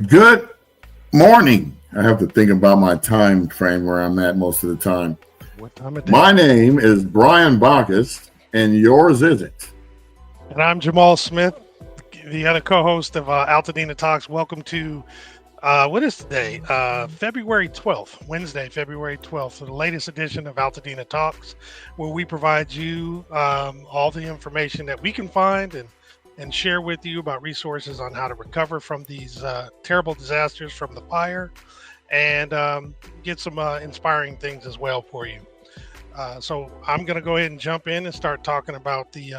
Good morning. I have to think about my time frame where I'm at most of the time. What time of day? My name is Brian Baccus, and yours isn't. And I'm Jamal Smith, the other co-host of Altadena Talks. Welcome to, what is today? February 12th, Wednesday, February 12th, so the latest edition of Altadena Talks, where we provide you all the information that we can find and share with you about resources on how to recover from these terrible disasters from the fire and get some inspiring things as well for you. So I'm going to go ahead and jump in and start talking about the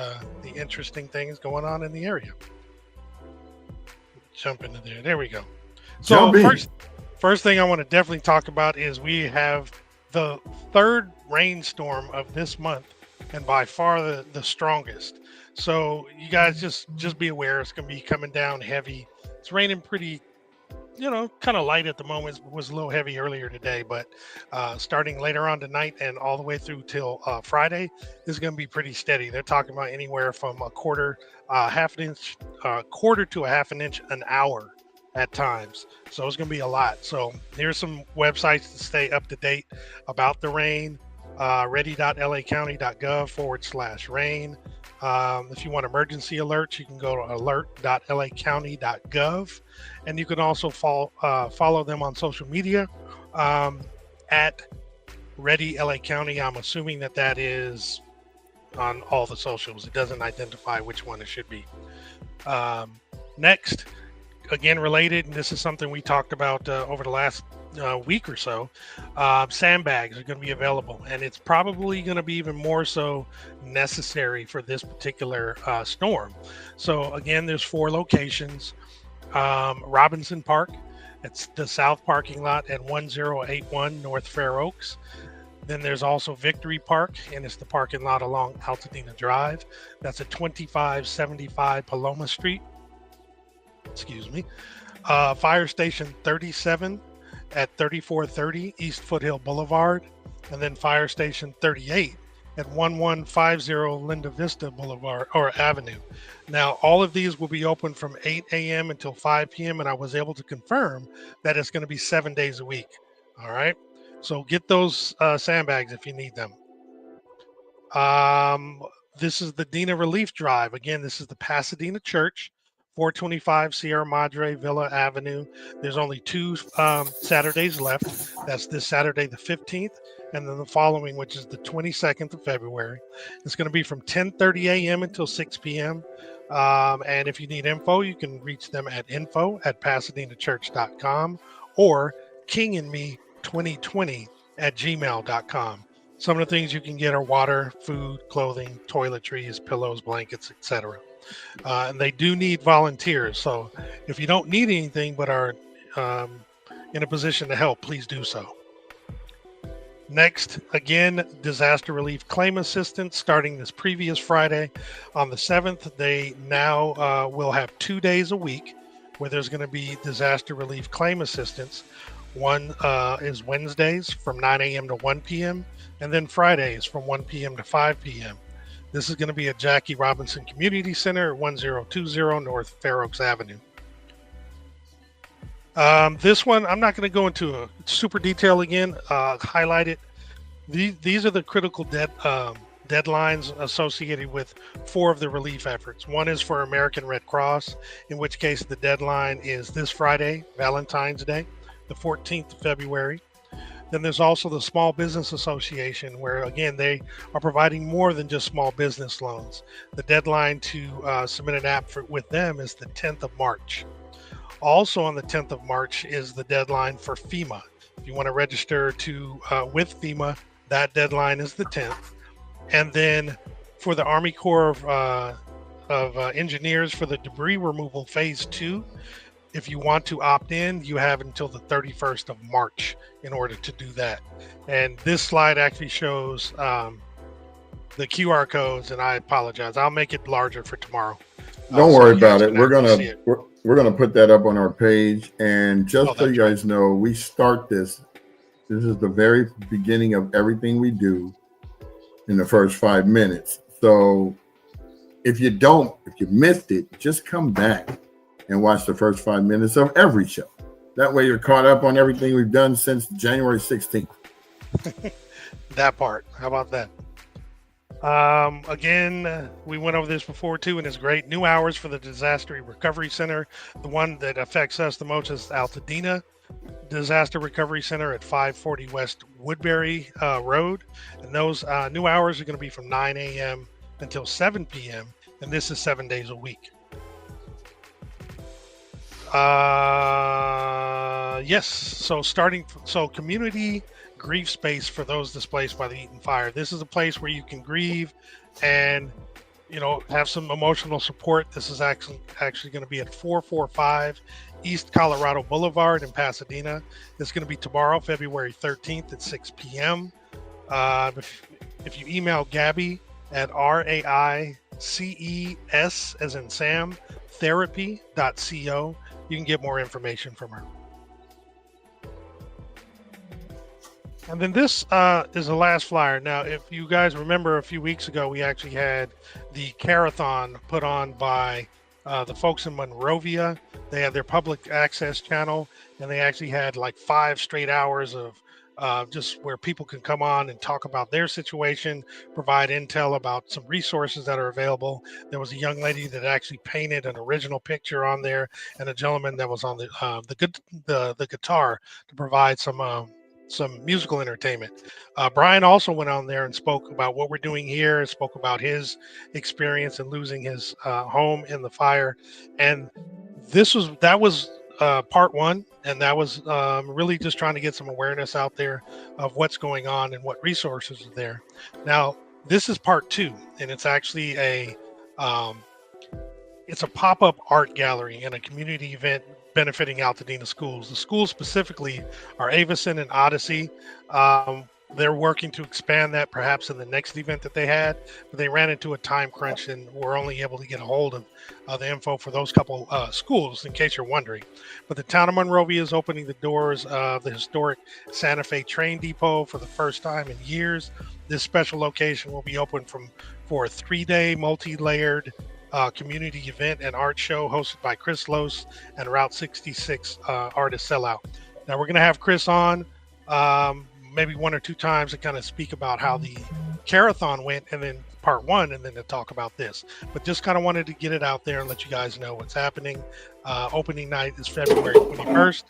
interesting things going on in the area. Jump into there. There we go. So first thing I want to definitely talk about is we have the third rainstorm of this month, and by far the strongest. So you guys just be aware it's going to be coming down heavy. It's raining pretty, kind of light at the moment. It was a little heavy earlier today, but starting later on tonight and all the way through till Friday is going to be pretty steady. They're talking about anywhere from a quarter, half an inch, quarter to a half an inch an hour at times. So it's going to be a lot. So here's some websites to stay up to date about the rain. ready.lacounty.gov/rain. If you want emergency alerts, you can go to alert.lacounty.gov, and you can also follow them on social media at Ready LA County. I'm assuming that is on all the socials. It doesn't identify which one it should be. Next, again related, and this is something we talked about over the last week or so, sandbags are going to be available, and it's probably going to be even more so necessary for this particular storm. So again, there's 4 locations. Robinson Park, it's the south parking lot at 1081 North Fair Oaks. Then there's also Victory Park, and it's the parking lot along Altadena Drive. That's at 2575 Paloma Street. Excuse me. Fire Station 37 at 3430 East Foothill Boulevard, and then Fire Station 38 at 1150 Linda Vista Boulevard or Avenue. Now, all of these will be open from 8 a.m. until 5 p.m., and I was able to confirm that it's going to be 7 days a week. All right. So get those sandbags if you need them. This is the Dena Relief Drive. Again, this is the Pasadena Church, 425 Sierra Madre Villa Avenue. There's only 2 Saturdays left. That's this Saturday, the 15th, and then the following, which is the 22nd of February. It's going to be from 10:30 a.m. until 6 p.m. And if you need info, you can reach them at info@pasadenachurch.com or kingandme2020@gmail.com. Some of the things you can get are water, food, clothing, toiletries, pillows, blankets, etc. And they do need volunteers. So if you don't need anything but are in a position to help, please do so. Next, again, disaster relief claim assistance starting this previous Friday on the 7th. They now will have 2 days a week where there's going to be disaster relief claim assistance. One is Wednesdays from 9 a.m. to 1 p.m. and then Fridays from 1 p.m. to 5 p.m. This is going to be at Jackie Robinson Community Center at 1020 North Fair Oaks Avenue. This one, I'm not going to go into a super detail again, highlight it. These are the critical deadlines associated with 4 of the relief efforts. One is for American Red Cross, in which case the deadline is this Friday, Valentine's Day, the 14th of February. Then there's also the Small Business Association, where, again, they are providing more than just small business loans. The deadline to submit an app with them is the 10th of March. Also on the 10th of March is the deadline for FEMA. If you want to register with FEMA, that deadline is the 10th. And then for the Army Corps of Engineers for the debris removal phase 2, if you want to opt in, you have until the 31st of March in order to do that. And this slide actually shows the QR codes, and I apologize. I'll make it larger for tomorrow. Don't worry about it. We're gonna put that up on our page, and just so you guys know, we start this. This is the very beginning of everything we do in the first 5 minutes. So if you missed it, just come back and watch the first 5 minutes of every show. That way you're caught up on everything we've done since January 16th. That part. How about that? Again, we went over this before too, and it's great. New hours for the Disaster Recovery Center. The one that affects us the most is Altadena Disaster Recovery Center at 540 West Woodbury Road. And those new hours are going to be from 9 a.m. until 7 p.m. And this is 7 days a week. Yes. So community grief space for those displaced by the Eaton fire. This is a place where you can grieve and, have some emotional support. This is actually going to be at 445 East Colorado Boulevard in Pasadena. It's going to be tomorrow, February 13th at 6 p.m. If you email Gabby at RAICES as in Sam therapy.co, you can get more information from her. And then this is the last flyer. Now, if you guys remember a few weeks ago, we actually had the Carathon put on by the folks in Monrovia. They had their public access channel, and they actually had like 5 straight hours of just where people can come on and talk about their situation, provide intel about some resources that are available. There was a young lady that actually painted an original picture on there, and a gentleman that was on the guitar to provide some musical entertainment. Brian also went on there and spoke about what we're doing here, and spoke about his experience in losing his home in the fire. And that was part 1, and that was really just trying to get some awareness out there of what's going on and what resources are there. Now, this is part 2, and it's actually it's a pop-up art gallery and a community event benefiting Altadena schools. The schools specifically are Avison and Odyssey. They're working to expand that perhaps in the next event that they had, but they ran into a time crunch and were only able to get a hold of the info for those couple schools, in case you're wondering. But the town of Monrovia is opening the doors of the historic Santa Fe train depot for the first time in years. This special location will be open for a 3-day multi-layered community event and art show hosted by Chris Lose and Route 66 artist Sellout. Now we're going to have Chris on maybe 1 or 2 times to kind of speak about how the Carathon went, and then part 1, and then to talk about this. But just kind of wanted to get it out there and let you guys know what's happening. Opening night is February 21st.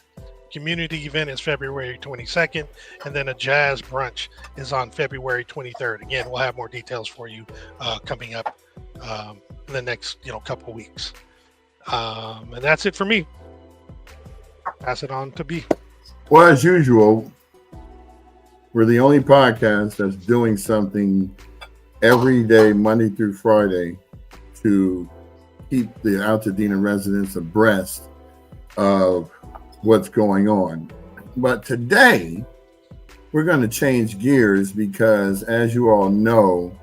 Community event is February 22nd, and then a jazz brunch is on February 23rd. Again, we'll have more details for you coming up in the next couple weeks. And that's it for me. Pass it on to B. Well, as usual, we're the only podcast that's doing something every day, Monday through Friday, to keep the Altadena residents abreast of what's going on. But today, we're going to change gears because, as you all know,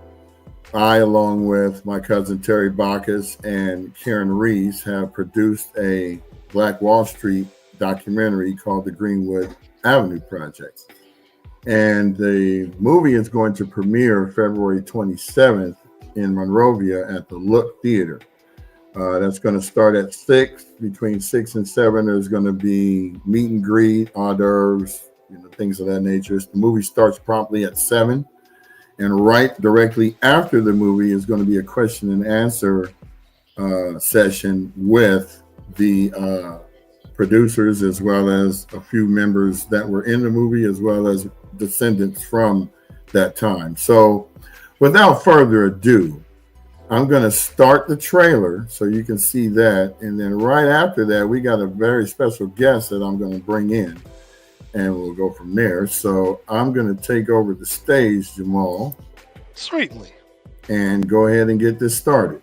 I, along with my cousin Terry Baccus and Karen Reese, have produced a Black Wall Street documentary called the Greenwood Avenue Project. And the movie is going to premiere February 27th in Monrovia at the Look Theater. That's going to start at 6. Between 6 and 7, there's going to be meet and greet, hors d'oeuvres, things of that nature. The movie starts promptly at 7. And right directly after the movie is going to be a question and answer session with the producers, as well as a few members that were in the movie, as well as descendants from that time. So without further ado, I'm going to start the trailer so you can see that. And then right after that, we got a very special guest that I'm going to bring in, and we'll go from there. So I'm going to take over the stage, Jamal. Certainly. And go ahead and get this started.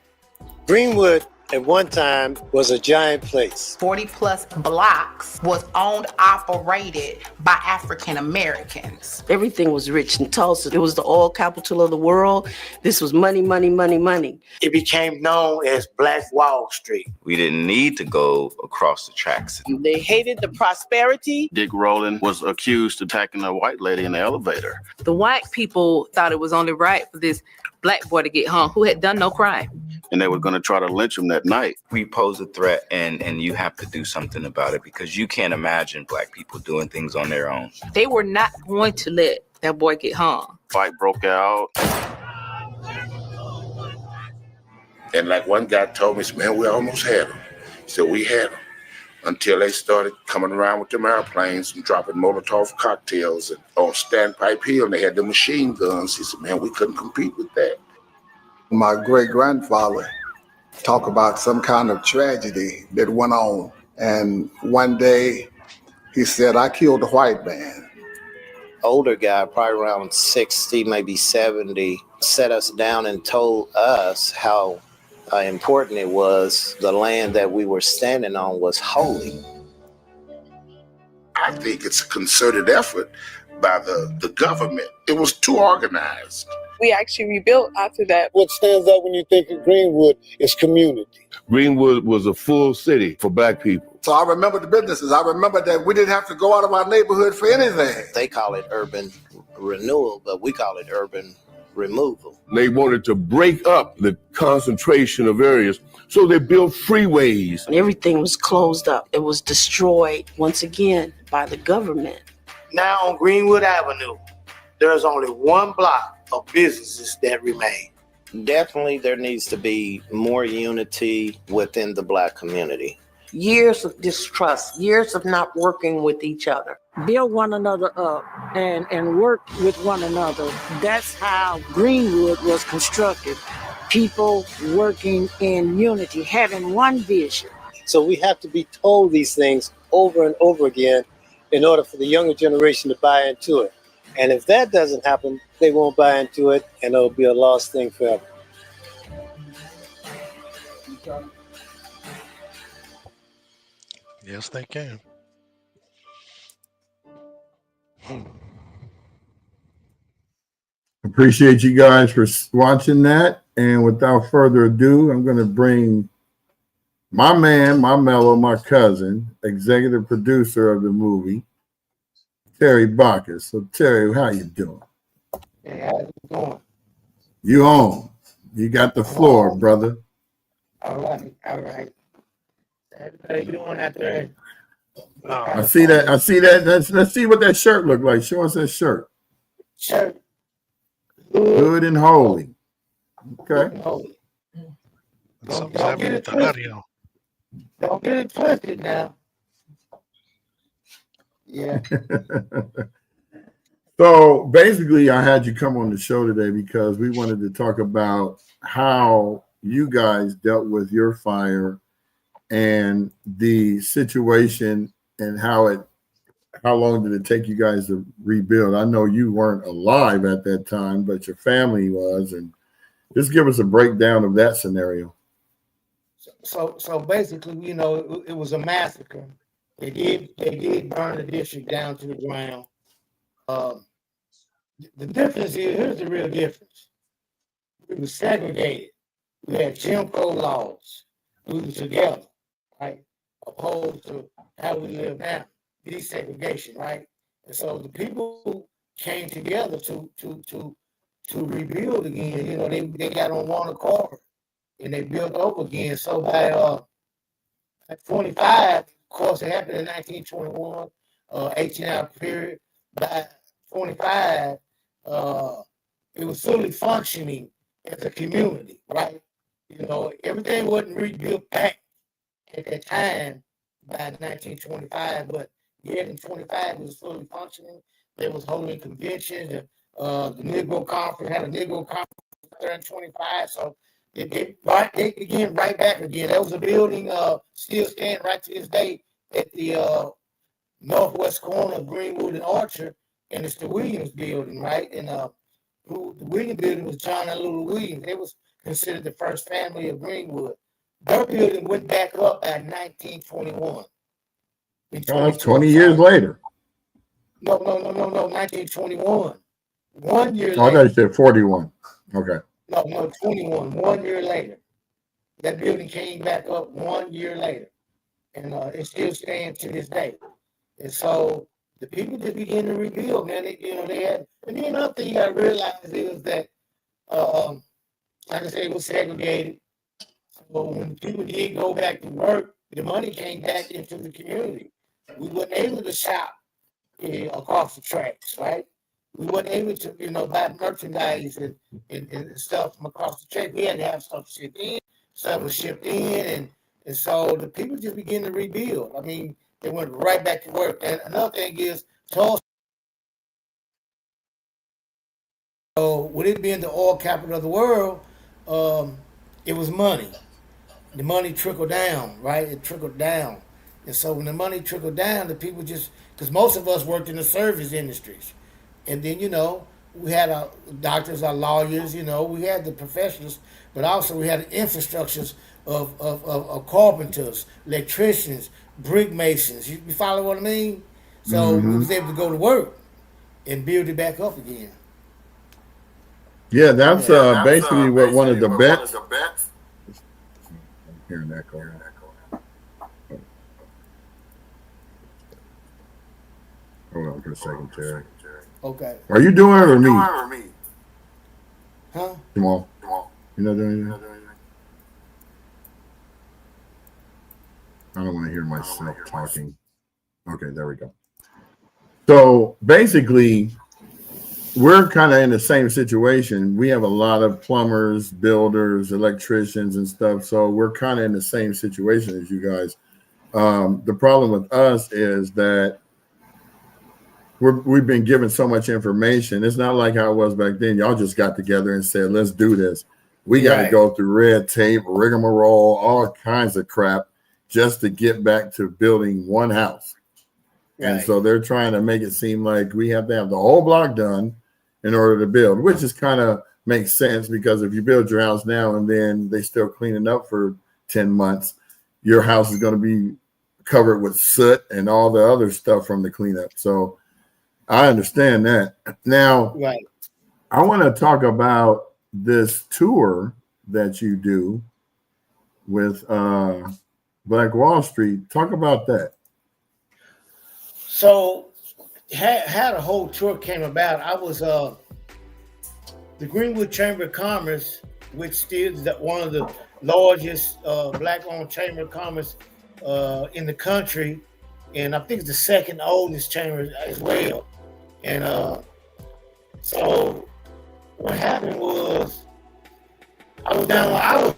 Greenwood at one time was a giant place. 40 plus blocks was owned, operated by African Americans. Everything was rich in Tulsa. It was the oil capital of the world. This was money, money, money, money. It became known as Black Wall Street. We didn't need to go across the tracks. They hated the prosperity. Dick Rowland was accused of attacking a white lady in the elevator. The white people thought it was only right for this black boy to get hung who had done no crime. and they were going to try to lynch him that night. We pose a threat, and you have to do something about it, because you can't imagine Black people doing things on their own. They were not going to let that boy get hung. Fight broke out. And like one guy told me, man, we almost had him. He said, we had him. Until they started coming around with them airplanes and dropping Molotov cocktails on Standpipe Hill, and they had the machine guns. He said, man, we couldn't compete with that. My great-grandfather talked about some kind of tragedy that went on. And one day he said, I killed a white man. Older guy, probably around 60, maybe 70, sat us down and told us how important it was. The land that we were standing on was holy. I think it's a concerted effort by the government. It was too organized. We actually rebuilt after that. What stands out when you think of Greenwood is community. Greenwood was a full city for Black people. So I remember the businesses. I remember that we didn't have to go out of our neighborhood for anything. They call it urban renewal, but we call it urban removal. They wanted to break up the concentration of areas, so they built freeways. Everything was closed up. It was destroyed once again by the government. Now on Greenwood Avenue, there's only one block of businesses that remain. Definitely there needs to be more unity within the Black community. Years of distrust, years of not working with each other. Build one another up and work with one another. That's how Greenwood was constructed. People working in unity, having one vision. So we have to be told these things over and over again in order for the younger generation to buy into it. And if that doesn't happen, they won't buy into it, and it'll be a lost thing forever. Yes, they can. Appreciate you guys for watching that. And without further ado, I'm going to bring my man, my mellow, my cousin, executive producer of the movie, Terry Baccus. So, Terry, how you doing? Hey, how's it going? You on. You got the floor, brother. All right, all right. Everybody doing out there? I see that. I see that. Let's see what that shirt look like. Show us that shirt. Shirt. Good and holy. Okay. Something's happening with the audio. Don't get it twisted now. Yeah. So basically, I had you come on the show today because we wanted to talk about how you guys dealt with your fire and the situation and how long did it take you guys to rebuild? I know you weren't alive at that time, but your family was, and just give us a breakdown of that scenario. So basically, you know, it was a massacre. They did burn the district down to the ground. The difference is, here's the real difference. We were segregated. We had Jim Crow laws. We were together, right? Opposed to how we live now, desegregation, right? And so the people came together to rebuild again. You know, they got on one accord and they built up again. So by 25, of course, it happened in 1921, 18-hour period. By 25, it was fully functioning as a community, right? You know, everything wasn't rebuilt back at that time by 1925, but yet in 25 it was fully functioning. They was holding conventions. The Negro Conference had a Negro Conference there in 25, so they began right back again. That was a building still standing right to this day at the northwest corner of Greenwood and Orchard, and it's the Williams building, right? And the Williams building was John and Lula Williams. They was considered the first family of Greenwood. Their building went back up at 1921. That's 20 years later. No, 1921. 1 year later. Oh, I thought you said 41. Okay. No, 21. 1 year later. That building came back up 1 year later. And it still stands to this day. And so the people that began to rebuild, man, they had, and then another thing you got to realize is that, like I said, it was segregated. So when people did go back to work, the money came back into the community. We weren't able to shop across the tracks, right? We weren't able to, buy merchandise and stuff from across the track. We had to have stuff shipped in. Stuff was shipped in, and so the people just began to rebuild. I mean, they went right back to work. And another thing is, Tulsa, with it being the oil capital of the world, it was money. The money trickled down, right? It trickled down. And so when the money trickled down, the people because most of us worked in the service industries. And then, we had our doctors, our lawyers, we had the professionals, but also we had the infrastructures of carpenters, electricians, brick masons. You follow what I mean? So we was able to go to work and build it back up again. Yeah, that's basically what one of the bets. I'm hearing that going. Hold on for a second, Terry. Okay. Are you doing it or me? Huh? Jamal. You not doing anything? I don't want to hear myself talking. Okay, there we go. So basically, we're kind of in the same situation. We have a lot of plumbers, builders, electricians, and stuff. So we're kind of in the same situation as you guys. The problem with us is that we've been given so much information. It's not like how it was back then. Y'all just got together and said, let's do this. We got to go through red tape, rigmarole, all kinds of crap just to get back to building one house. Right. And so they're trying to make it seem like we have to have the whole block done in order to build, which is kind of makes sense because if you build your house now and then they still clean it up for 10 months, your house is going to be covered with soot and all the other stuff from the cleanup. So I understand that. Now, I want to talk about this tour that you do with Black Wall Street. Talk about that. So, how the whole tour came about, I was the Greenwood Chamber of Commerce, which still is one of the largest Black-owned Chamber of Commerce in the country, and I think it's the second oldest chamber as well. And so what happened was I was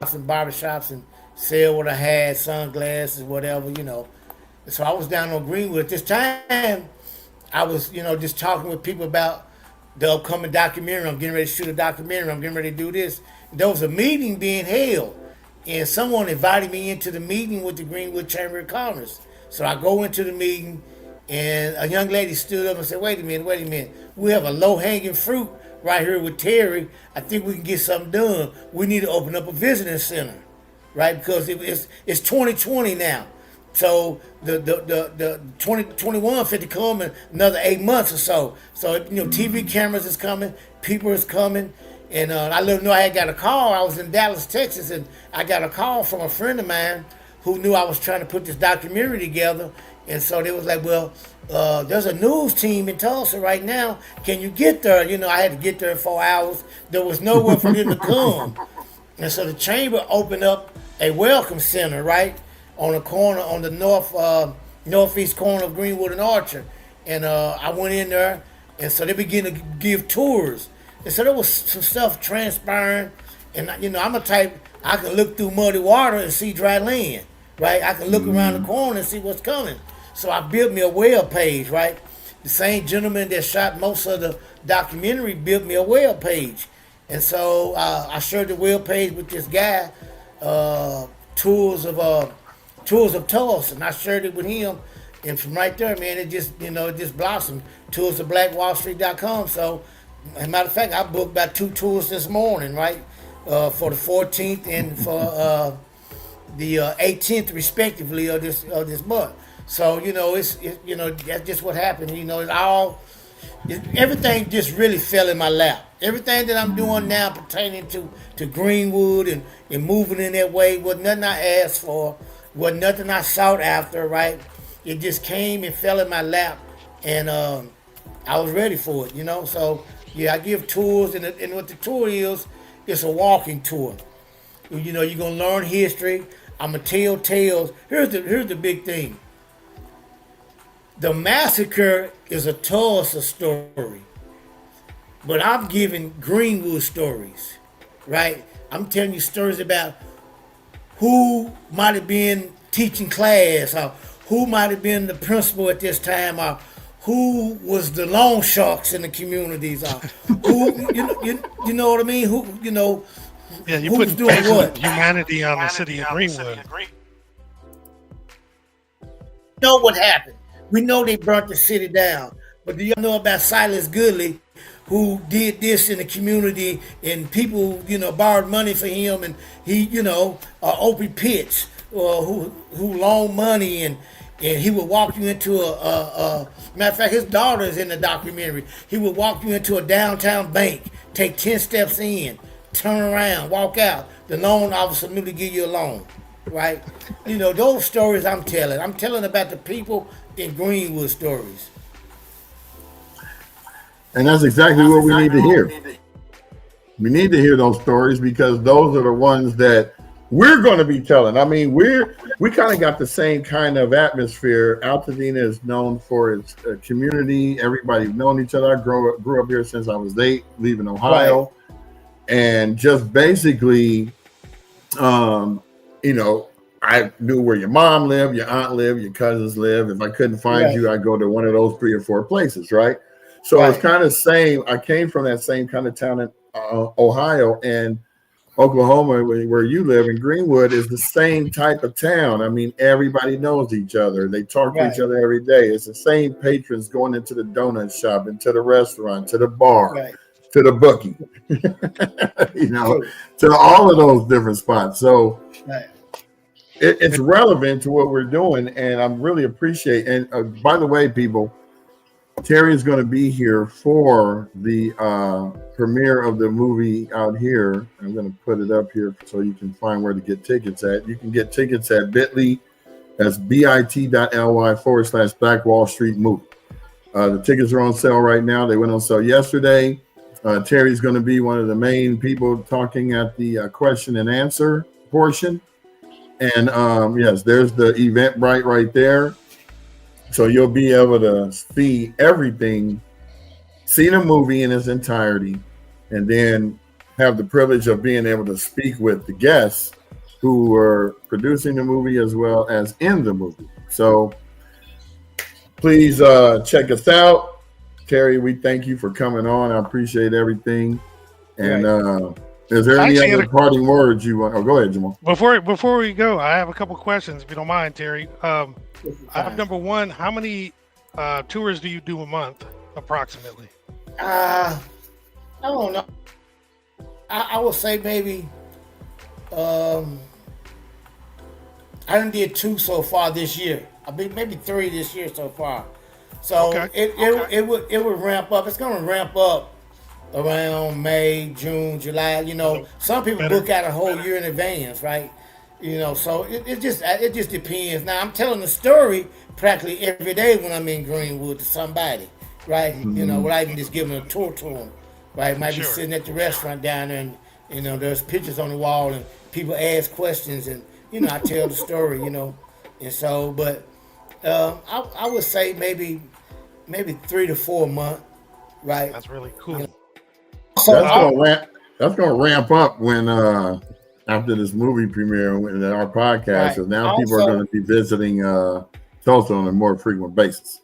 some barbershops and sell what I had, sunglasses, whatever, And so I was down on Greenwood. At this time, I was, just talking with people about the upcoming documentary. I'm getting ready to shoot a documentary. I'm getting ready to do this. There was a meeting being held, and someone invited me into the meeting with the Greenwood Chamber of Commerce. So I go into the meeting, and a young lady stood up and said, wait a minute. We have a low-hanging fruit right here with Terry. I think we can get something done. We need to open up a visiting center, right? Because it's 2020 now. So the 2021 fit to come in another 8 months or so. So, TV cameras is coming, people is coming. And I let them know I had got a call. I was in Dallas, Texas, and I got a call from a friend of mine who knew I was trying to put this documentary together. And so they was like, well, there's a news team in Tulsa right now. Can you get there? I had to get there in 4 hours. There was nowhere for them to come. And so the chamber opened up a welcome center, right, on the corner, on the northeast corner of Greenwood and Archer. And I went in there, and so they began to give tours. And so there was some stuff transpiring. And, I'm a type, I can look through muddy water and see dry land, right? I can look around the corner and see what's coming. So I built me a web page, right? The same gentleman that shot most of the documentary built me a web page. And so I shared the web page with this guy, tours of Tulsa, and I shared it with him. And from right there, man, it just blossomed. Tours of blackwallstreet.com. So, as a matter of fact, I booked about 2 tours this morning, right? For the 14th and for the 18th, respectively, of this month. So it's that's just what happened. Everything just really fell in my lap. Everything that I'm doing now pertaining to Greenwood and moving in that way was nothing I asked for, was nothing I sought after, right? It just came and fell in my lap, and I was ready for it, So, Yeah, I give tours, and what the tour is, it's a walking tour. You know, you're gonna learn history. I'm gonna tell tales. Here's the big thing. The massacre is a Tulsa story, but I'm giving Greenwood stories, right? I'm telling you stories about who might have been teaching class, or who might have been the principal at this time, or who was the loan sharks in the communities, or who you know what I mean? Who Yeah, you who's put doing what? humanity on the city of Greenwood. Know what happened. We know they burnt the city down, but do you know about Silas Goodley, who did this in the community, and people, borrowed money for him, and he, Opie Pitts, who loaned money, and he would walk you into a matter of fact, his daughter is in the documentary. He would walk you into a downtown bank, take 10 steps in, turn around, walk out. The loan officer immediately give you a loan, right? Those stories I'm telling. I'm telling about the people in Greenwood stories. And that's exactly what we need to hear. We need to hear those stories because those are the ones that we're going to be telling. I mean, we kind of got the same kind of atmosphere. Altadena is known for its community. Everybody's known each other. I grew up here since I was 8, leaving Ohio. Right. And just basically, I knew where your mom lived, your aunt lived, your cousins lived. If I couldn't find you, I'd go to one of those 3 or 4 places, right? So it's kind of same. I came from that same kind of town in Ohio, and Oklahoma, where you live in Greenwood, is the same type of town. I mean, everybody knows each other. They talk to each other every day. It's the same patrons going into the donut shop, into the restaurant, to the bar, to the bookie, to all of those different spots. So it's relevant to what we're doing, and I'm really appreciate. And by the way, people, Terry is going to be here for the premiere of the movie out here. I'm going to put it up here so you can find where to get tickets at. You can get tickets at bit.ly. That's bit.ly/Black Wall Street Movie. The tickets are on sale right now. They went on sale yesterday. Terry's going to be one of the main people talking at the question and answer portion. And yes, there's the Eventbrite right there. So you'll be able to see everything, see the movie in its entirety, and then have the privilege of being able to speak with the guests who are producing the movie as well as in the movie. So please check us out. Terry, we thank you for coming on. I appreciate everything. And is there any other parting words you want? Oh, go ahead, Jamal. Before we go, I have a couple questions, if you don't mind, Terry. I have number one. How many tours do you do a month, approximately? I don't know. I would say maybe I done did 2 so far this year. I mean, maybe 3 this year so far. So it would ramp up. It's going to ramp up around May, June, July. Some people book out a whole year in advance, right? So it just depends. Now I'm telling the story practically every day when I'm in Greenwood to somebody, right? Mm-hmm. Without even just giving a tour to them, right? Might be sitting at the restaurant down there, and there's pictures on the wall, and people ask questions, and I tell the story, and so, but I would say maybe 3 to 4 a month, right? That's really cool. So that's gonna ramp up when after this movie premiere and our podcast, because now people are going to be visiting Tulsa on a more frequent basis.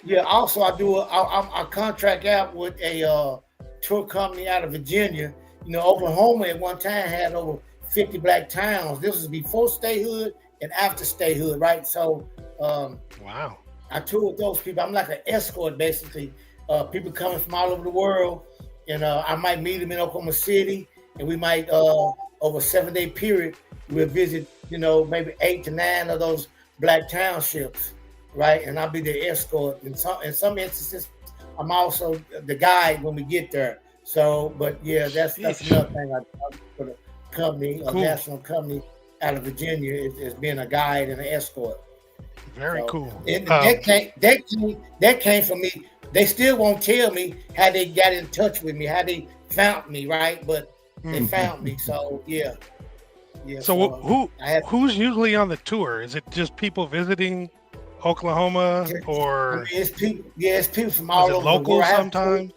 Yeah. Also, I contract out with a tour company out of Virginia. Oklahoma at one time had over 50 black towns. This was before statehood and after statehood, right? So, wow. I tour with those people. I'm like an escort, basically. People coming from all over the world, and I might meet them in Oklahoma City, and we might over a 7-day period, we'll visit, maybe 8 to 9 of those black townships, right? And I'll be the escort. In some instances, I'm also the guide when we get there. So, but yeah, that's another thing I for the company, a national company out of Virginia is being a guide and an escort. Very cool. And that came from me They still won't tell me how they got in touch with me, how they found me, right? But they found me. So yeah. So who's usually on the tour? Is it just people visiting Oklahoma, or it's people? Yeah, it's people from all over local the world. Sometimes.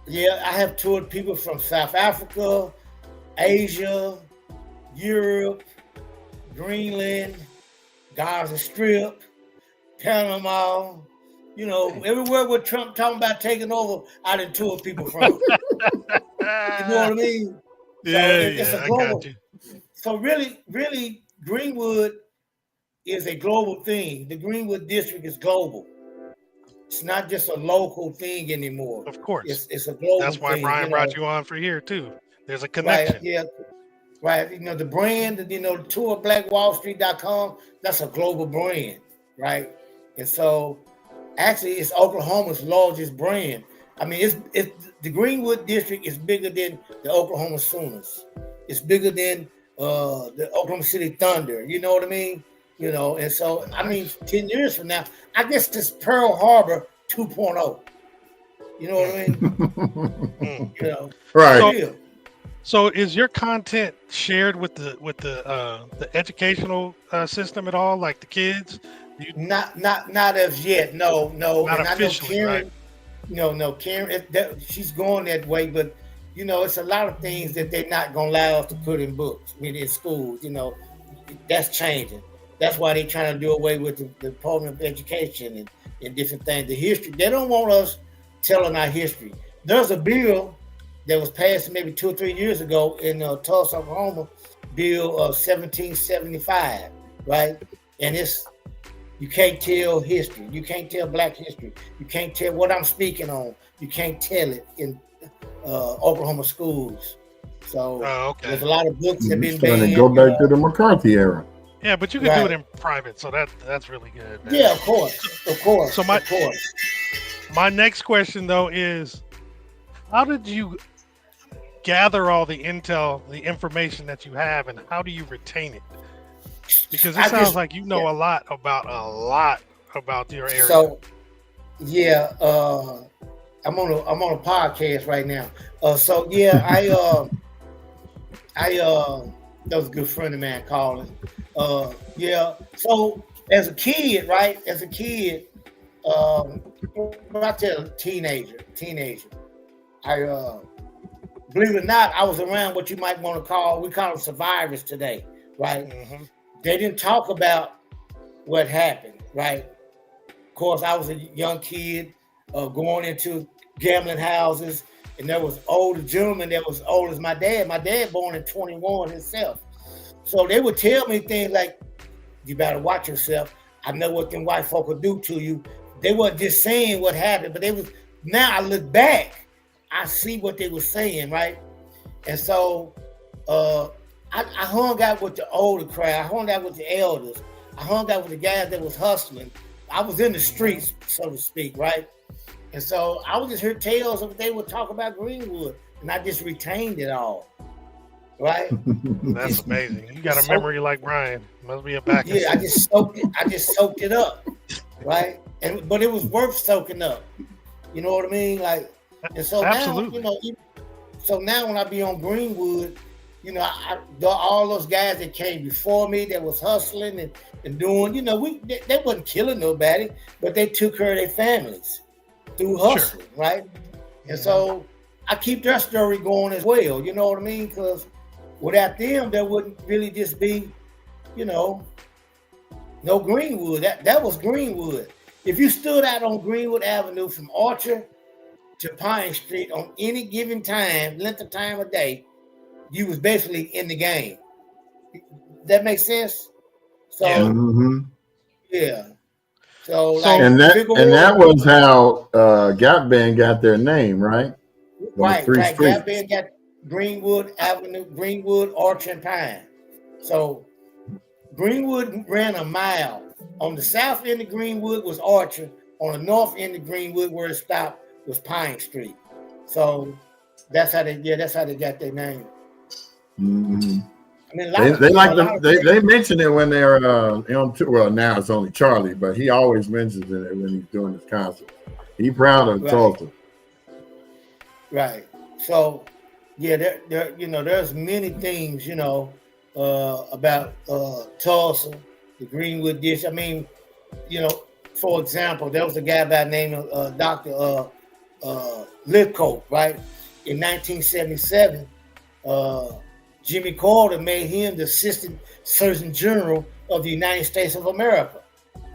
I have toured people from South Africa, Asia, Europe, Greenland, Gaza Strip, Panama. You know, everywhere where Trump talking about taking over, I done toured people from. You know what I mean? It's a global. I got you. So really, Greenwood is a global thing. The Greenwood district is global. It's not just a local thing anymore. Of course. It's a global thing. That's why Brian brought you on for here too. There's a connection. Right, yeah. Right. You know, the brand, the tour blackwallstreet.com, that's a global brand, right? And so actually it's Oklahoma's largest brand. I mean, it's the Greenwood district is bigger than the Oklahoma Sooners. It's bigger than the Oklahoma City Thunder. You know what I mean? You know, and so I mean, 10 years from now, I guess it's Pearl Harbor 2.0. You know what I mean? You know, right. So is your content shared with the educational system at all, like the kids? Not as yet. No. Not and officially, I know Karen, right? No, Karen. She's going that way, but you know, it's a lot of things that they're not gonna allow us to put in books, in schools. You know, that's changing. That's why they're trying to do away with the Department of Education and different things. The history. They don't want us telling our history. There's a bill that was passed maybe 2 or 3 years ago in Tulsa, Oklahoma, Bill 1775, right? And you can't tell history. You can't tell Black history. You can't tell what I'm speaking on. You can't tell it in Oklahoma schools. So there's a lot of books that have been banned. Going to go back to the McCarthy era. Yeah, but you can do it in private, so that's really good, man. Yeah, of course. So my next question though is, how did you gather all the intel, the information that you have, and how do you retain it? Because it sounds like you know a lot about your area. So yeah, I'm on a podcast right now. That was a good friend of mine calling. So as a kid, right? I tell a teenager, I believe it or not, I was around what you might want to call, we call them survivors today, right? Mm-hmm. They didn't talk about what happened, right? Of course, I was a young kid going into gambling houses, and there was older gentlemen that was old as my dad. My dad born in 21 himself. So they would tell me things like, you better watch yourself. I know what them white folk will do to you. They weren't just saying what happened, but now I look back, I see what they were saying, right? And so I hung out with the older crowd. I hung out with the elders. I hung out with the guys that was hustling. I was in the streets, so to speak, right? And so I would just hear tales of what they would talk about Greenwood, and I just retained it all, right? That's amazing. You got a memory like Brian. Must be a Baccus. Yeah, I just soaked it up, right? But it was worth soaking up. You know what I mean? Like, and so absolutely. Now, so now when I be on Greenwood, all those guys that came before me that was hustling and doing, they wasn't killing nobody, but they took care of their families through hustling, right? And so I keep their story going as well. You know what I mean? Because without them, there wouldn't really just be, no Greenwood. That was Greenwood. If you stood out on Greenwood Avenue from Orchard to Pine Street on any given time, length of time of day, you was basically in the game. That makes sense? So yeah. So that was how Gap Band got their name, right? Right. Gap Band got Greenwood Avenue, Greenwood, Orchard, and Pine. So Greenwood ran a mile. On the south end of Greenwood was Orchard. On the north end of Greenwood, where it stopped, was Pine Street. So that's how they got their name. Mm-hmm. I mean, they mention it when they're on tour. Well, now it's only Charlie, but he always mentions it when he's doing his concert. He proud of Right. Tulsa. Right. So, yeah, there's many things, about Tulsa, the Greenwood dish. I mean, for example, there was a guy by the name of Dr. Lidcoat, right? In 1977, Jimmy Carter made him the Assistant Surgeon General of the United States of America,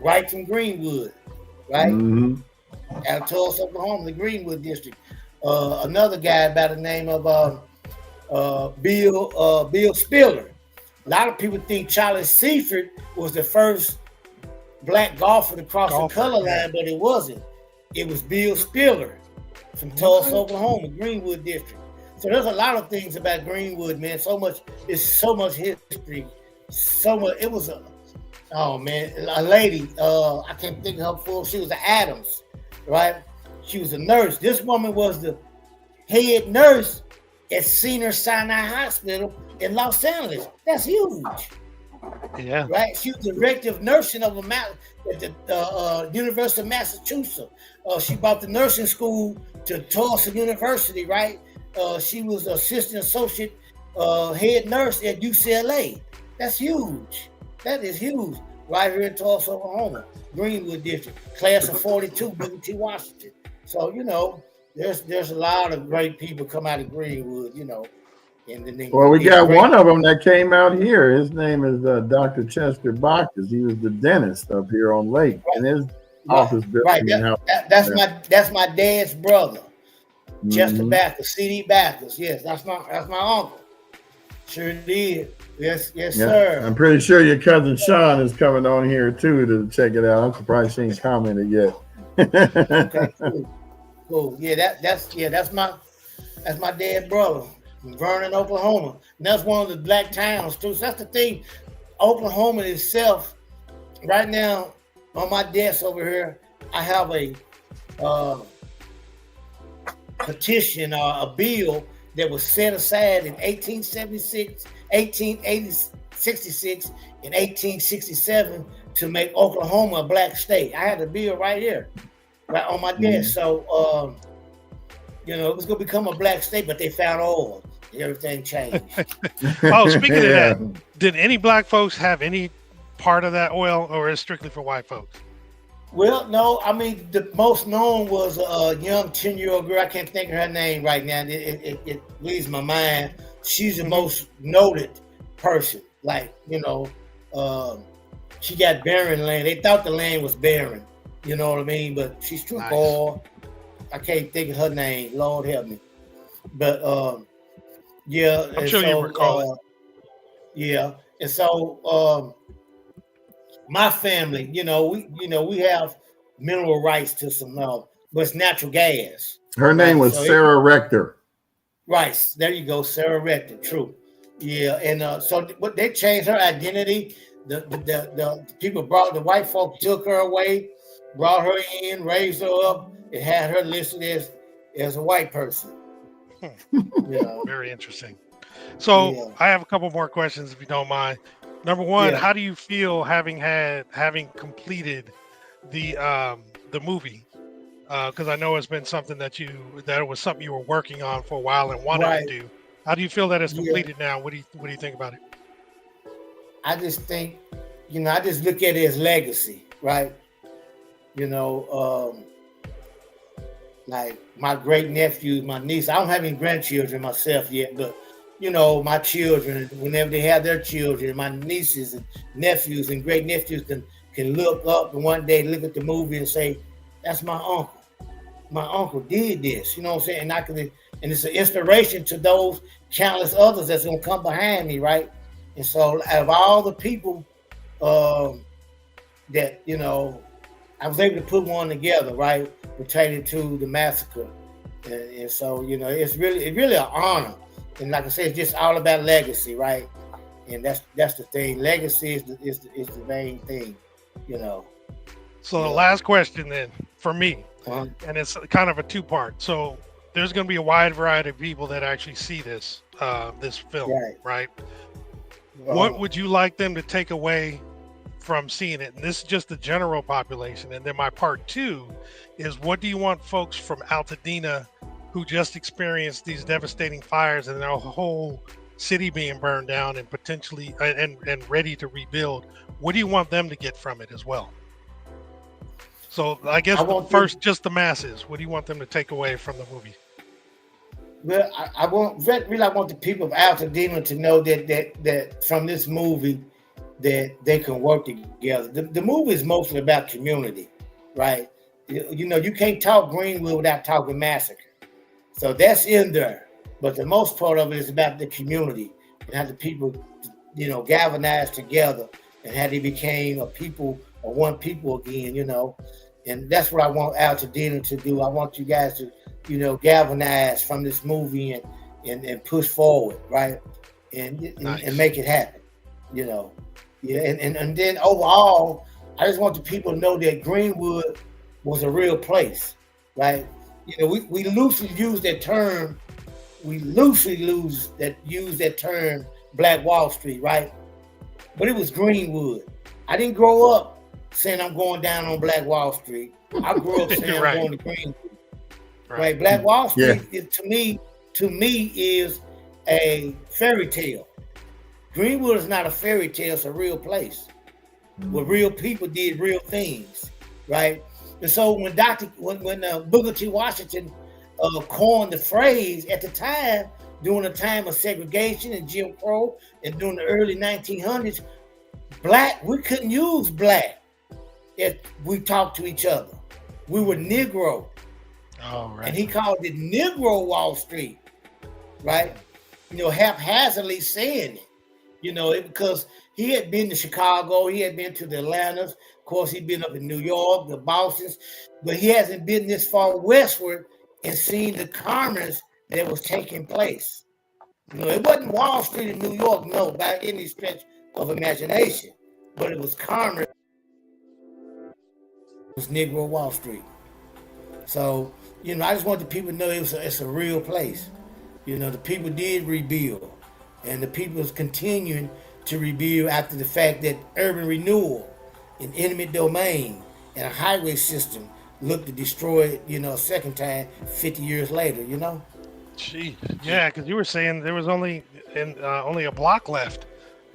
right from Greenwood, right? Mm-hmm. Out of Tulsa, Oklahoma, the Greenwood district. Another guy by the name of Bill Spiller. A lot of people think Charlie Seifert was the first black golfer to cross the color line, but it wasn't. It was Bill Spiller from Tulsa, Oklahoma, Greenwood district. So there's a lot of things about Greenwood, man. It's so much history. So much. It was a lady. I can't think of her full. She was an Adams, right? She was a nurse. This woman was the head nurse at Senior Sinai Hospital in Los Angeles. That's huge. Yeah. Right? She was director of nursing at the University of Massachusetts. She brought the nursing school to Tulsa University, right? She was assistant associate head nurse at UCLA. That's huge. That is huge. Right here in Tulsa, Oklahoma, Greenwood district, class of 42, Booker T. Washington. So, there's a lot of great people come out of Greenwood, Well, we got one of them that came out here. His name is Dr. Chester Baccus. He was the dentist up here on Lake, and his office building. Right. That's my dad's brother, Chester Baccus, C.D. Baccus. Yes, that's my uncle. Sure did. Yes, sir. I'm pretty sure your cousin Sean is coming on here too to check it out. I'm surprised she ain't commented yet. Okay, cool. Yeah, that's my dad's brother. Vernon, Oklahoma. And that's one of the black towns too. So that's the thing. Oklahoma itself, right now, on my desk over here, I have a petition or a bill that was set aside in 1866, 1866, and 1867 to make Oklahoma a black state. I had the bill right here, right on my desk. So, it was going to become a black state, but they found oil. Everything changed. Oh, speaking of that, did any black folks have any part of that oil, or is it strictly for white folks? Well, no. I mean, the most known was a young 10-year-old girl. I can't think of her name right now. It leaves my mind. She's the most noted person. Like, she got barren land. They thought the land was barren. You know what I mean? But she struck oil. I can't think of her name. Lord help me. But yeah, I'm sure you recall it. Yeah, and so my family, we have mineral rights to some, but it's natural gas. Her name was Sarah Rector. Right, there you go, Sarah Rector. True. Yeah, and so they changed her identity. The people the white folks took her away, brought her in, raised her up, and had her listed as a white person. Yeah. Very interesting. So I have a couple more questions, if you don't mind. Number one, how do you feel having completed the movie? Because I know it's been something that was something you were working on for a while and wanted to do. How do you feel that it's completed now? What do you think about it? I just think, I just look at it as legacy, right? Like my great nephews, my niece. I don't have any grandchildren myself yet, but my children, whenever they have their children, my nieces and nephews and great nephews can look up and one day look at the movie and say, "That's my uncle. My uncle did this." You know what I'm saying? And it's an inspiration to those countless others that's gonna come behind me, right? And so, out of all the people that I was able to put one together, right, pertaining to the massacre, and so it's really an honor. And like I said, it's just all about legacy, right? And that's the thing. Legacy is the main thing, So the last question then for me, and it's kind of a two-part. So there's going to be a wide variety of people that actually see this film, right? What would you like them to take away from seeing it. And this is just the general population. And then my part two is, what do you want folks from Altadena who just experienced these devastating fires and their whole city being burned down and potentially and ready to rebuild, what do you want them to get from it as well? So I guess just the masses, what do you want them to take away from the movie? Well, I want the people of Altadena to know that from this movie that they can work together. The movie is mostly about community, right? You know, you can't talk Greenwood without talking massacre. So that's in there. But the most part of it is about the community and how the people, you know, galvanized together and how they became a people, or one people again, you know. And that's what I want Altadena to do. I want you guys to, you know, galvanize from this movie and push forward, right? And make it happen, you know. Yeah, and then overall, I just want the people to know that Greenwood was a real place, right? You know, we loosely use that term. We loosely use that term, Black Wall Street, right? But it was Greenwood. I didn't grow up saying I'm going down on Black Wall Street. I grew up saying I'm going to Greenwood. Right? Black Wall Street is, to me is a fairy tale. Greenwood is not a fairy tale, it's a real place where real people did real things, right? And so when Booker T. Washington coined the phrase at the time, during the time of segregation and Jim Crow, and during the early 1900s, we couldn't use black if we talked to each other. We were Negro. Oh, right. And he called it Negro Wall Street, right? You know, haphazardly saying it, you know, because he had been to Chicago, he had been to the Atlantas, of course, he'd been up in New York, the Bostons, but he hasn't been this far westward and seen the commerce that was taking place. You know, it wasn't Wall Street in New York, no, by any stretch of imagination, but it was commerce. It was Negro Wall Street. So, you know, I just want the people to know it's a real place. You know, the people did rebuild, and the people is continuing to rebuild after the fact that urban renewal and eminent domain and a highway system looked to destroy it, you know, a second time 50 years later, you know? Gee, yeah, because you were saying there was only a block left.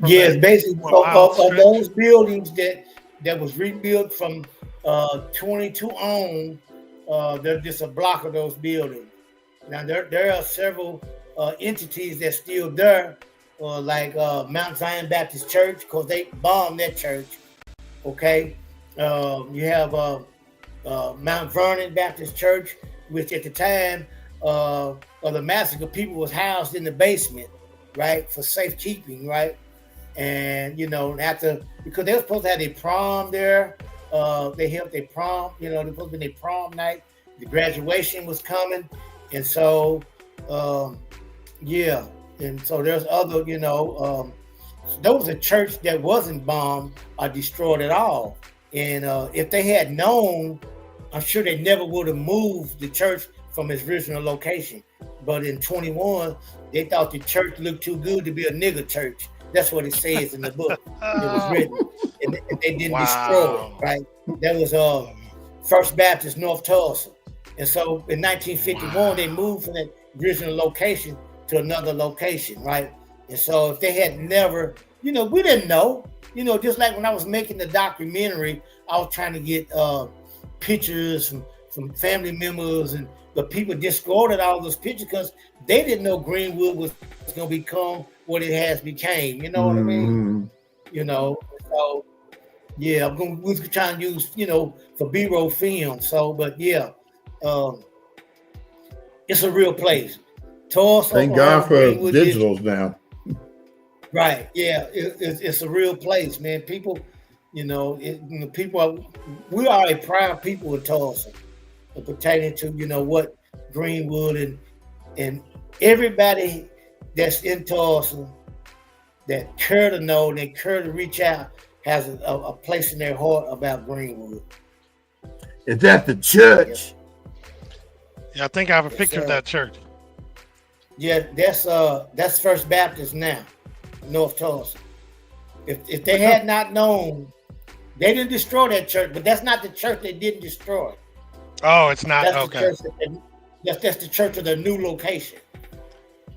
Yes, basically of those buildings that was rebuilt from 22 on, there's just a block of those buildings. Now there are several entities that's still there, like Mount Zion Baptist Church, because they bombed that church. Okay, you have Mount Vernon Baptist Church, which at the time of the massacre, people was housed in the basement, right, for safekeeping, right? And you know, because they were supposed to have their prom there, they held their prom. You know, they supposed to be their prom night. The graduation was coming, and so yeah, and so there's other, you know, there was a church that wasn't bombed or destroyed at all. And if they had known, I'm sure they never would have moved the church from its original location. But in 21, they thought the church looked too good to be a nigger church. That's what it says in the book. It was written, and they didn't destroy it, right? That was First Baptist North Tulsa. And so in 1951, they moved from that original location to another location, right? And so if they had never, you know, we didn't know, you know, just like when I was making the documentary, I was trying to get pictures from family members, but people discarded all those pictures because they didn't know Greenwood was going to become what it has became. You know what I mean? You know, so yeah, we're trying to use, you know, for B-roll film. So, but yeah, it's a real place. Tulsa, thank God for digitals now. Right. Yeah. It's a real place, man. People, you know, we are a proud people in Tulsa, pertaining to, you know, what Greenwood and everybody that's in Tulsa that care to know, that care to reach out, has a place in their heart about Greenwood. Is that the church? Yeah, I think I have a picture of that church. Yeah, that's First Baptist now, North Tulsa. If they had not known They didn't destroy that church, but that's not the church they didn't destroy. Oh, it's not. That's Okay. The church that's the church of the new location.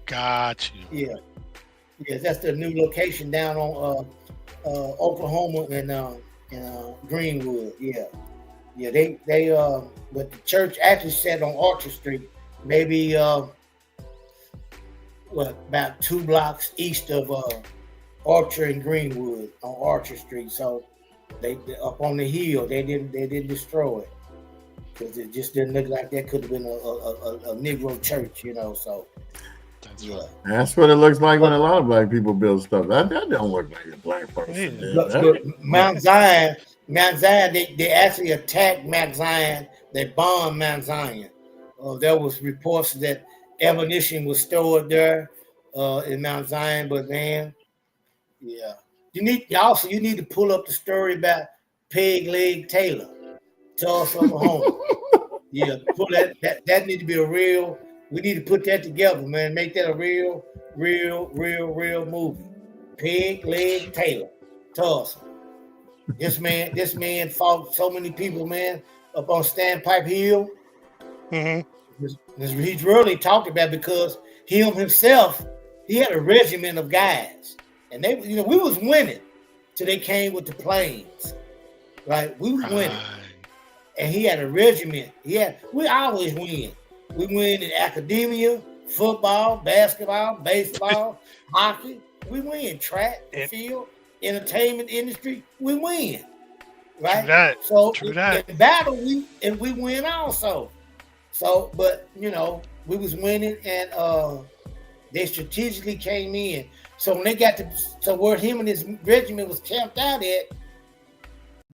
Got you. Yeah. Yeah, that's the new location down on Oklahoma and Greenwood. Yeah. Yeah, they but the church actually sat on Orchard Street, maybe about 2 blocks east of Orchard and Greenwood on Orchard Street. So they up on the hill, they didn't destroy it. Because it just didn't look like that could have been a Negro church, you know. So yeah. That's what it looks like when a lot of black people build stuff. That don't look like a black person. But Mount Zion, they actually attacked Mount Zion. They bombed Mount Zion. There was reports that ammunition was stored there in Mount Zion, but man, yeah. You need to pull up the story about Peg Leg Taylor, Tulsa, Oklahoma. Yeah, pull that need to be a real. We need to put that together, man. Make that a real movie. Peg Leg Taylor, Tulsa. This man fought so many people, man, up on Standpipe Hill. Mm-hmm. He's really talked about because himself, he had a regiment of guys, and they, we was winning till they came with the planes, right? We was winning, and he had a regiment. We always win. We win in academia, football, basketball, baseball, hockey. We win track, field, entertainment industry. We win, right? True that. In battle, we win also. So, but we was winning, and they strategically came in. So when they got to where him and his regiment was camped out at,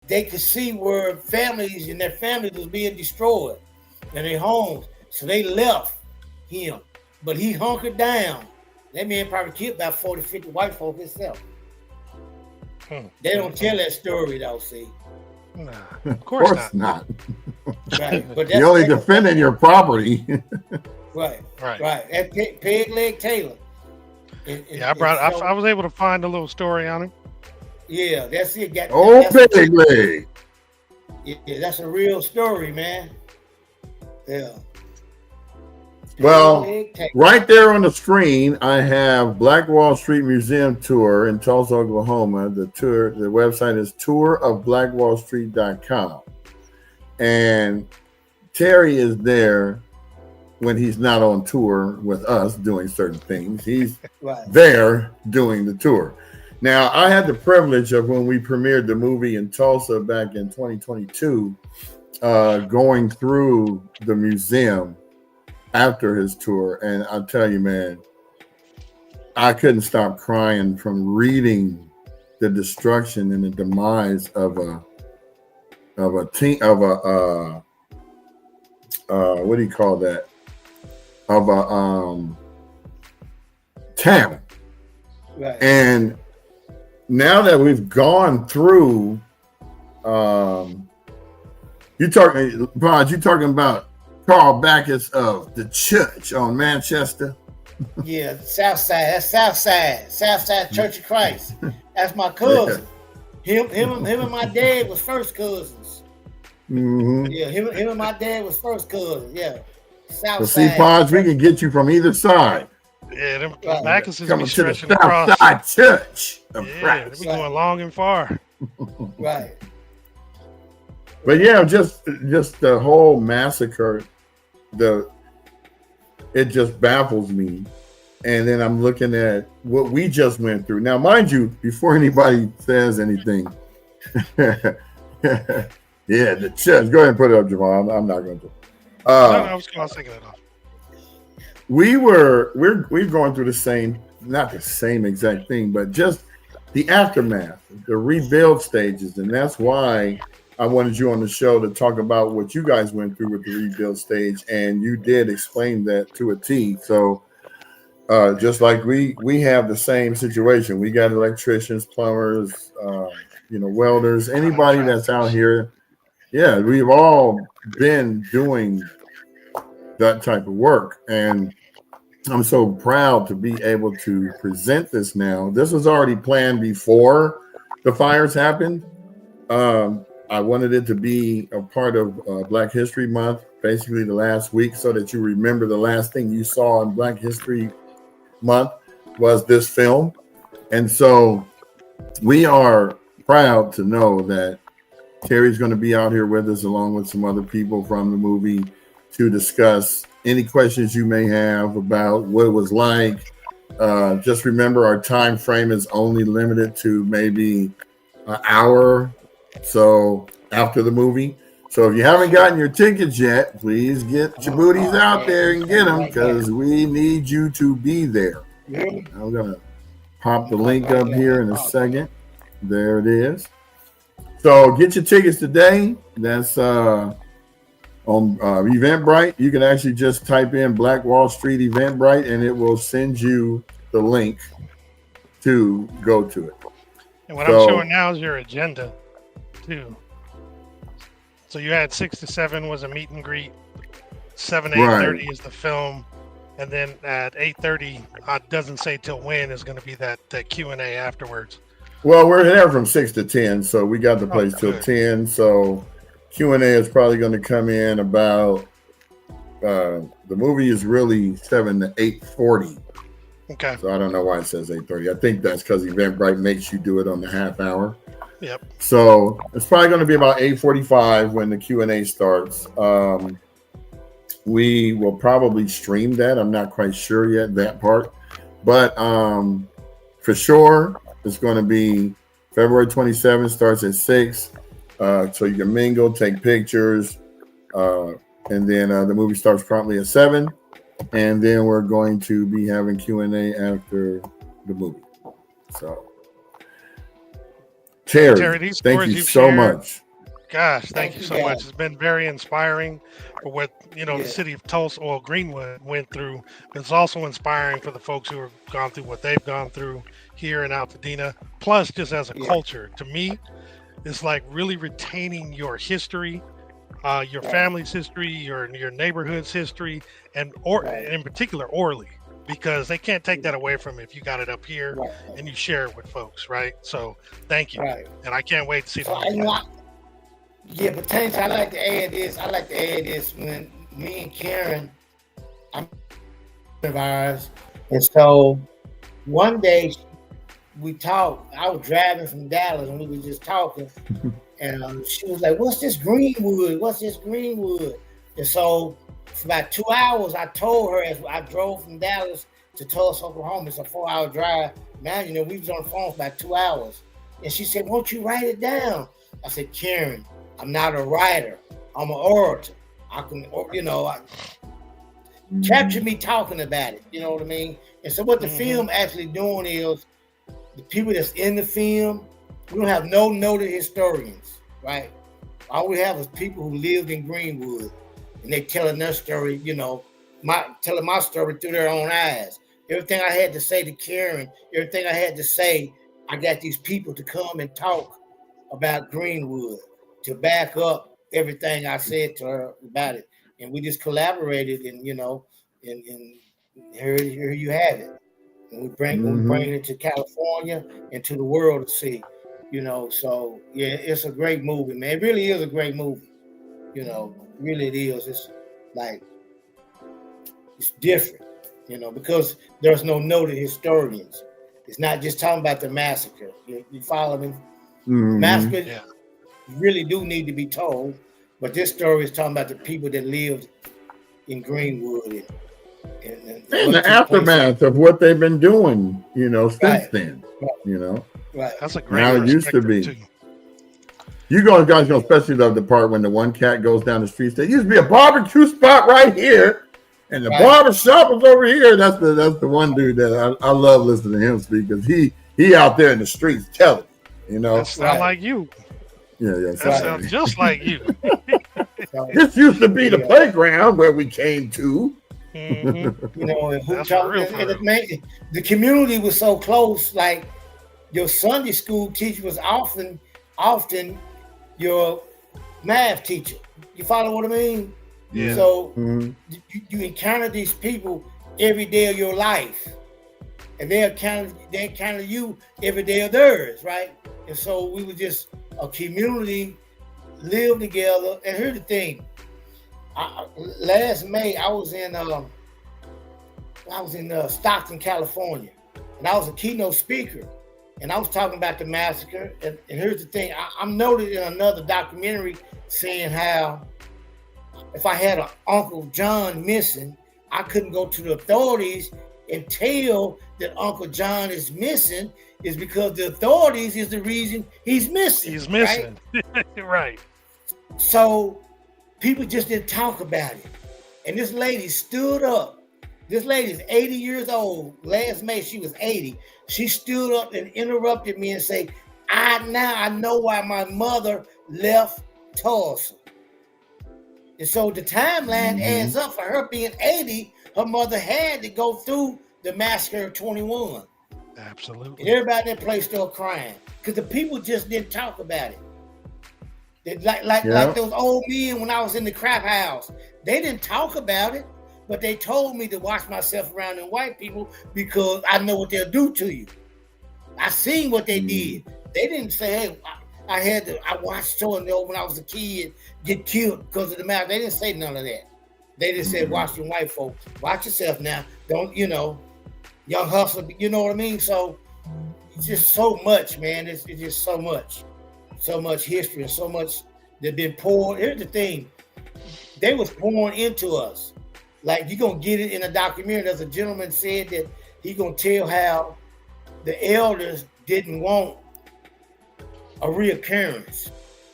they could see where families was being destroyed and their homes. So they left him, but he hunkered down. That man probably killed about 40, 50 white folk himself. They don't tell that story though, see. Nah, of course not. Right, but you're only defending your property. Right. That's Peg Leg Taylor. I was able to find a little story on him. Yeah, that's it. Peg Leg. Yeah, that's a real story, man. Yeah. Well, right there on the screen, I have Black Wall Street Museum Tour in Tulsa, Oklahoma. The website is tourofblackwallstreet.com. And Terry is there when he's not on tour with us doing certain things. He's there doing the tour. Now, I had the privilege of when we premiered the movie in Tulsa back in 2022, going through the museum after his tour, and I'll tell you, man, I couldn't stop crying from reading the destruction and the demise of a what do you call that? Of a town. Right. And now that we've gone through, you talking about Carl Baccus of the church on Manchester. Yeah, Southside. That's Southside Church of Christ. That's my cousin. Him and my dad was first cousins. Mm-hmm. Yeah, him and my dad was first cousins. Yeah, Southside. So see, Podge, we can get you from either side. Yeah, them Bacchus is coming to the stretching across. Southside Church of Yeah, Christ. we going long and far. Right. But yeah, just the whole massacre, it just baffles me. And then I'm looking at what we just went through. Now, mind you, before anybody says anything, yeah, the church. Go ahead and put it up, Jamal. I'm not going to. I was taking it off. We're going through the same, not the same exact thing, but just the aftermath, the rebuild stages, and that's why I wanted you on the show to talk about what you guys went through with the rebuild stage, and you did explain that to a T. So just like we have the same situation. We got electricians, plumbers, welders, anybody that's out here. Yeah, we've all been doing that type of work. And I'm so proud to be able to present this now. This was already planned before the fires happened. I wanted it to be a part of Black History Month, basically the last week, so that you remember the last thing you saw in Black History Month was this film. And so we are proud to know that Terry's going to be out here with us along with some other people from the movie to discuss any questions you may have about what it was like. Just remember our time frame is only limited to maybe an hour so after the movie. So if you haven't gotten your tickets yet, please get your booties out there and get them, because we need you to be there. I'm going to pop the link up here in a second. There it is. So get your tickets today. That's on Eventbrite. You can actually just type in Black Wall Street Eventbrite, and it will send you the link to go to it. And what I'm showing now is your agenda, too. So you had 6 to 7 was a meet and greet. 7 to 8:30 is the film. And then at 8:30, doesn't say till when, is going to be that Q&A afterwards. Well, we're there from 6 to 10, so we got the place till 10. So Q&A is probably going to come in about, the movie is really 7 to 8:40. Okay. So I don't know why it says 8:30. I think that's because Eventbrite makes you do it on the half hour. Yep. So it's probably going to be about 8:45 when the Q&A starts. We will probably stream that. I'm not quite sure yet, that part. But for sure, it's going to be February 27th, starts at 6. So you can mingle, take pictures. And then the movie starts promptly at 7. And then we're going to be having Q&A after the movie. So, Terry, thank you so much. Gosh, thank you so much. It's been very inspiring for what, the city of Tulsa or Greenwood went through. It's also inspiring for the folks who have gone through what they've gone through here in Altadena. Plus, just as a culture, to me, it's like really retaining your history, your family's history, your neighborhood's history, and in particular, orally, because they can't take that away from you if you got it up here and you share it with folks, right? So, thank you. And I can't wait to see the movie. Yeah, but Tank, I like to add this. When me and Karen, I'm of ours, and so one day we talked. I was driving from Dallas, and we were just talking, and she was like, "What's this Greenwood? What's this Greenwood?" And so for about 2 hours, I told her as I drove from Dallas to Tulsa, Oklahoma. It's a 4-hour drive. Man, we was on the phone for about 2 hours, and she said, "Won't you write it down?" I said, "Karen, I'm not a writer. I'm an orator. I can, capture me talking about it. You know what I mean?" And so what the film actually doing is the people that's in the film, we don't have no noted historians, right? All we have is people who lived in Greenwood, and they telling their story, telling my story through their own eyes. Everything I had to say to Karen, everything I had to say, I got these people to come and talk about Greenwood, to back up everything I said to her about it. And we just collaborated, and here you have it. And we bring it to California and to the world to see, so yeah, it's a great movie, man. It really is a great movie. Really it is. It's like, it's different, because there's no noted historians. It's not just talking about the massacre. You follow me? Massacre really do need to be told, but this story is talking about the people that lived in Greenwood and the aftermath of what they've been doing, since then. Right. That's a great. Now it used to be. You guys gonna especially love the part when the one cat goes down the street. There used to be a barbecue spot right here, and the barber shop was over here. That's the one dude that I love listening to him speak, because he out there in the streets telling, That sound like you. Yeah. That sounds just like you. This used to be the playground where we came to. And the community was so close. Like, your Sunday school teacher was often your math teacher. You follow what I mean? Yeah. So you encounter these people every day of your life, and they encounter you every day of theirs, right? And so we were just a community live together. And here's the thing. Last May, I was in Stockton, California, and I was a keynote speaker, and I was talking about the massacre. And here's the thing: I'm noted in another documentary saying how if I had an Uncle John missing, I couldn't go to the authorities and tell that Uncle John is missing, is because the authorities is the reason he's missing. He's missing, right? So people just didn't talk about it. And this lady stood up. This lady is 80 years old. Last May, she was 80. She stood up and interrupted me and said, I know why my mother left Tulsa. And so the timeline adds up. For her being 80, her mother had to go through the massacre of 21. Absolutely. And everybody in that place still crying because the people just didn't talk about it. Like those old men when I was in the crap house. They didn't talk about it, but they told me to watch myself around them white people because I know what they'll do to you. I seen what they did. They didn't say, hey, I watched so and so when I was a kid get killed because of the matter. They didn't say none of that. They just said, watch them white folks. Watch yourself now. Don't, young hustler, you know what I mean? So it's just so much, man. It's just so much. So much history and so much that been poured. Here's the thing. They was pouring into us. Like, you're going to get it in a documentary. There's a gentleman said that he going to tell how the elders didn't want a reoccurrence.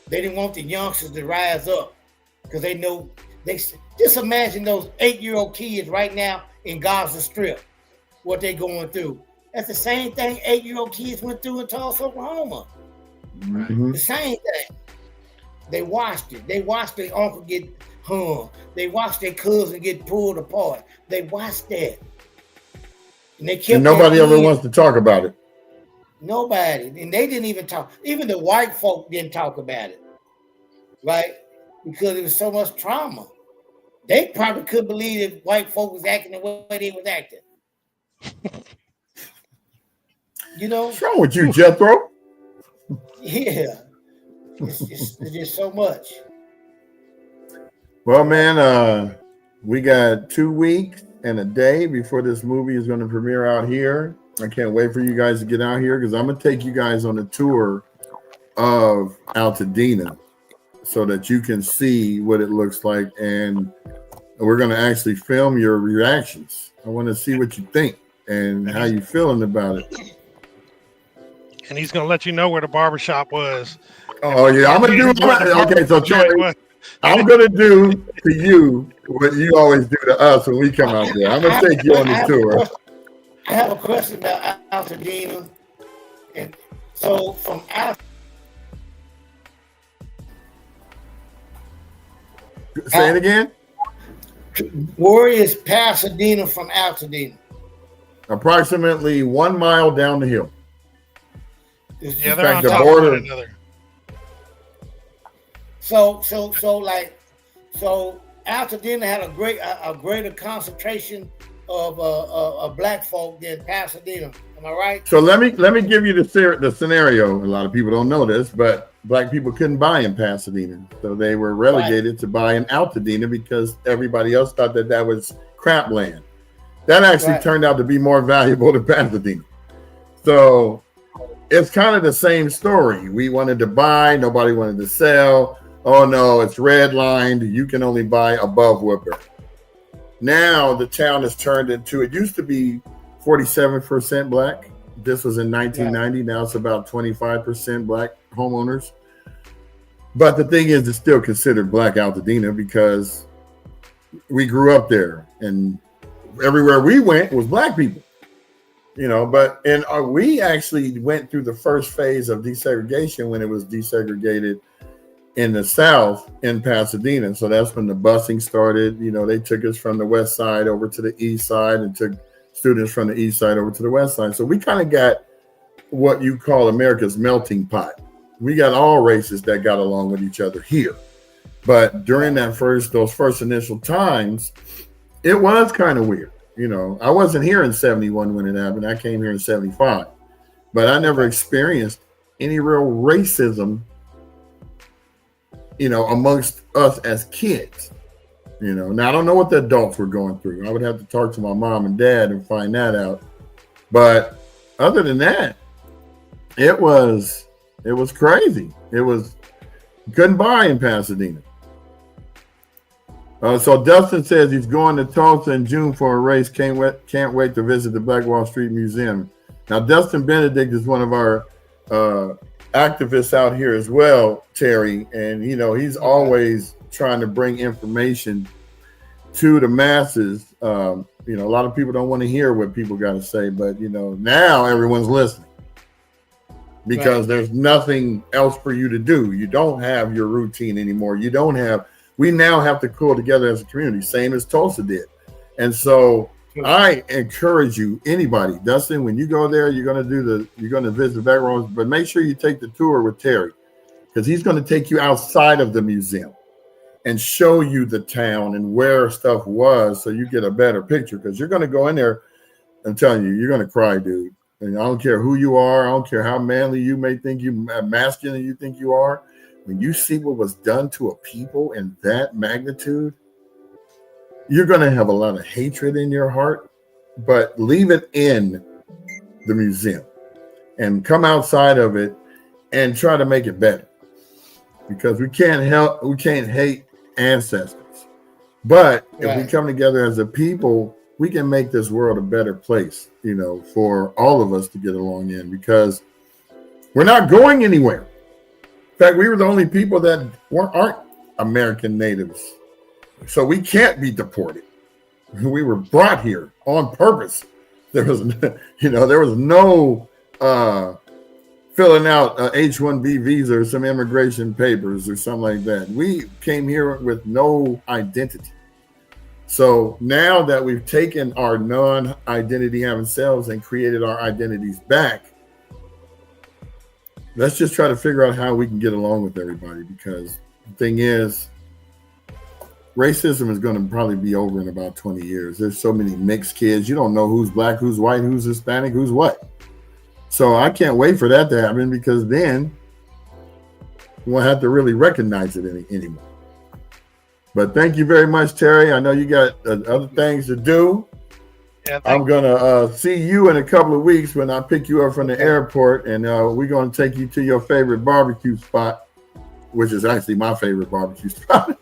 They didn't want the youngsters to rise up because they know, just imagine those 8-year-old kids right now in Gaza Strip, what they going through. That's the same thing 8-year-old kids went through in Tulsa, Oklahoma. Mm-hmm. The same thing. They watched it. They watched their uncle get hung. They watched their cousin get pulled apart. They watched that. And they kept. And nobody ever wants to talk about it. Nobody. And they didn't even talk. Even the white folk didn't talk about it. Right? Because it was so much trauma. They probably couldn't believe that white folk was acting the way they was acting. What's wrong with you, Jethro? Yeah. It's just so much. Well, man, we got 2 weeks and a day before this movie is going to premiere out here. I can't wait for you guys to get out here because I'm going to take you guys on a tour of Altadena so that you can see what it looks like. And we're going to actually film your reactions. I want to see what you think and how you feeling about it. And he's going to let you know where the barbershop was. Oh, yeah. I'm going to do okay. So, Troy, I'm going to do to you what you always do to us when we come out there. I'm going to take you on the tour. I have a question about Altadena. And so, from Altadena. Say it again. Where is Pasadena from Altadena? Approximately 1 mile down the hill. Yeah, they're on top of one another. So Altadena had a greater concentration of black folk than Pasadena. Am I right? So let me give you the scenario. A lot of people don't know this, but black people couldn't buy in Pasadena, so they were relegated to buy in Altadena because everybody else thought that was crap land. That actually turned out to be more valuable than Pasadena. So it's kind of the same story. We wanted to buy, nobody wanted to sell. Oh no, it's redlined. You can only buy above Woodbury. Now the town has turned into, it used to be 47% black. This was in 1990. Now it's about 25% black homeowners. But the thing is, it's still considered black Altadena because we grew up there and everywhere we went was black people. But we actually went through the first phase of desegregation when it was desegregated in the South in Pasadena. So that's when the busing started. They took us from the west side over to the east side and took students from the east side over to the west side. So we kind of got what you call America's melting pot. We got all races that got along with each other here. But during those first initial times, it was kind of weird. I wasn't here in 71 when it happened. I came here in 75, but I never experienced any real racism amongst us as kids. Now I don't know what the adults were going through. I would have to talk to my mom and dad and find that out. But other than that, it was crazy. You couldn't buy in Pasadena. So Dustin says he's going to Tulsa in June for a race. Can't wait to visit the Black Wall Street Museum. Now, Dustin Benedict is one of our activists out here as well, Terry. And, he's always trying to bring information to the masses. A lot of people don't want to hear what people got to say. But, now everyone's listening because there's nothing else for you to do. You don't have your routine anymore. We now have to pull together as a community, same as Tulsa did. And so I encourage you, anybody, Dustin, when you go there, you're going to visit the back rooms, but make sure you take the tour with Terry, because he's going to take you outside of the museum and show you the town and where stuff was, so you get a better picture. Because you're going to go in there, I'm telling you, you're going to cry, dude. And I don't care who you are. I don't care how manly you may think masculine you think you are. When you see what was done to a people in that magnitude, you're going to have a lot of hatred in your heart, but leave it in the museum and come outside of it and try to make it better, because we can't hate ancestors. But if we come together as a people, we can make this world a better place, for all of us to get along in, because we're not going anywhere. In fact, we were the only people that aren't American natives. So we can't be deported. We were brought here on purpose. There was no filling out H-1B visa or some immigration papers or something like that. We came here with no identity. So now that we've taken our non-identity having selves and created our identities back, let's just try to figure out how we can get along with everybody, because the thing is, racism is going to probably be over in about 20 years. There's so many mixed kids. You don't know who's black, who's white, who's Hispanic, who's what. So I can't wait for that to happen, because then we won't have to really recognize it anymore. But thank you very much, Terry. I know you got other things to do. Yeah, I'm going to see you in a couple of weeks when I pick you up from the airport, and we're going to take you to your favorite barbecue spot, which is actually my favorite barbecue spot.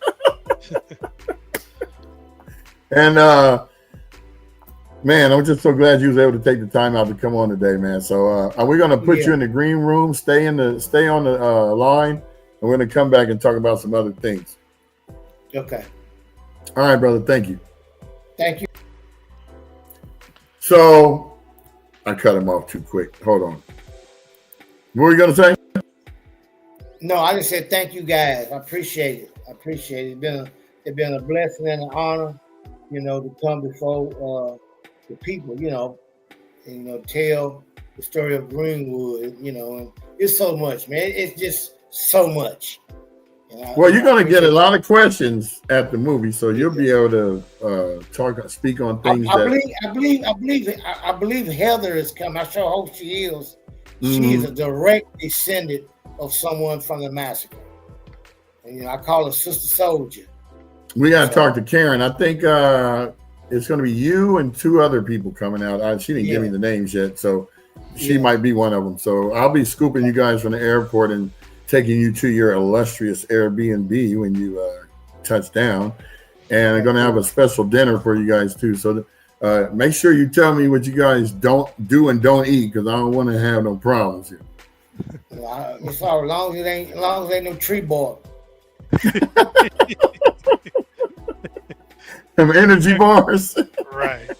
And man, I'm just so glad you was able to take the time out to come on today, man. So we're going to put you in the green room, stay on the line, and we're going to come back and talk about some other things. Okay. All right, brother. Thank you. Thank you. So I cut him off too quick. Hold on. What were you going to say? No, I just said thank you guys. I appreciate it. It's been a blessing and an honor, to come before the people, and tell the story of Greenwood, and it's so much, man. It's just so much. Well, you're going to get a lot of questions at the movie, so you'll be able to speak on things. I believe Heather is coming. I sure hope she is. She is a direct descendant of someone from the massacre. And, I call her Sister Soldier. We got to talk to Karen. I think it's going to be you and two other people coming out. She didn't give me the names yet, so she might be one of them. So I'll be scooping you guys from the airport and taking you to your illustrious Airbnb when you touch down. And I'm going to have a special dinner for you guys too. So make sure you tell me what you guys don't do and don't eat, because I don't want to have no problems here. It's all as long as it ain't no tree bark. Some energy bars. Right.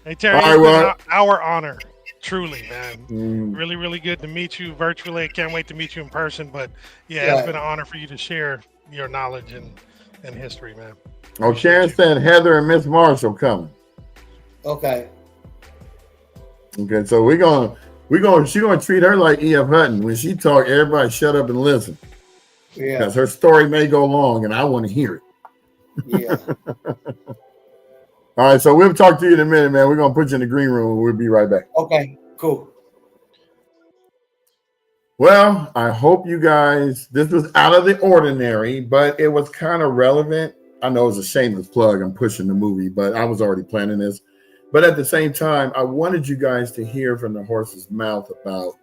Hey, Terry, it's been our honor. Truly, man. Really, really good to meet you virtually. I can't wait to meet you in person. But yeah, it's been an honor for you to share your knowledge and history, man. Oh, Sharon said Heather and Miss Marshall coming. Okay. Okay, so she's gonna treat her like E.F. Hutton. When she talk, everybody shut up and listen. Yeah. Because her story may go long and I want to hear it. Yeah. All right, so we'll talk to you in a minute, man. We're going to put you in the green room. We'll be right back. Okay, cool. Well, I hope you guys, this was out of the ordinary, but it was kind of relevant. I know it's a shameless plug. I'm pushing the movie, but I was already planning this. But at the same time, I wanted you guys to hear from the horse's mouth about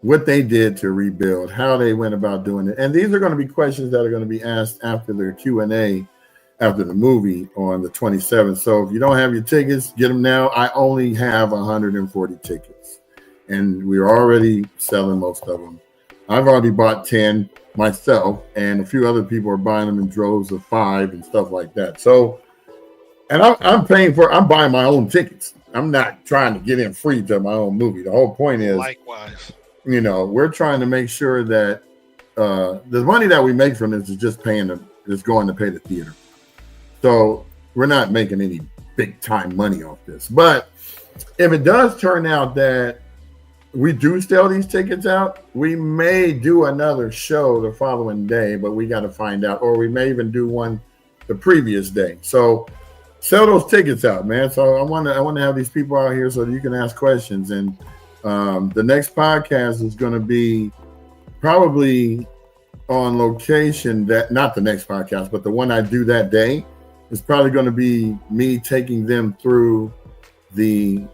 what they did to rebuild, how they went about doing it. And these are going to be questions that are going to be asked after the Q&A after the movie on the 27th. So if you don't have your tickets, get them now. I only have 140 tickets, and we're already selling most of them. I've already bought 10 myself, and a few other people are buying them in droves of 5 and stuff like that. So, and I'm buying my own tickets. I'm not trying to get in free to my own movie. The whole point is, likewise, we're trying to make sure that the money that we make from this is just going to pay the theater. So we're not making any big time money off this. But if it does turn out that we do sell these tickets out, we may do another show the following day, but we got to find out, or we may even do one the previous day. So sell those tickets out, man. So I want to have these people out here so that you can ask questions. And the next podcast is going to be probably on location. Not the next podcast, but the one I do that day is probably going to be me taking them through the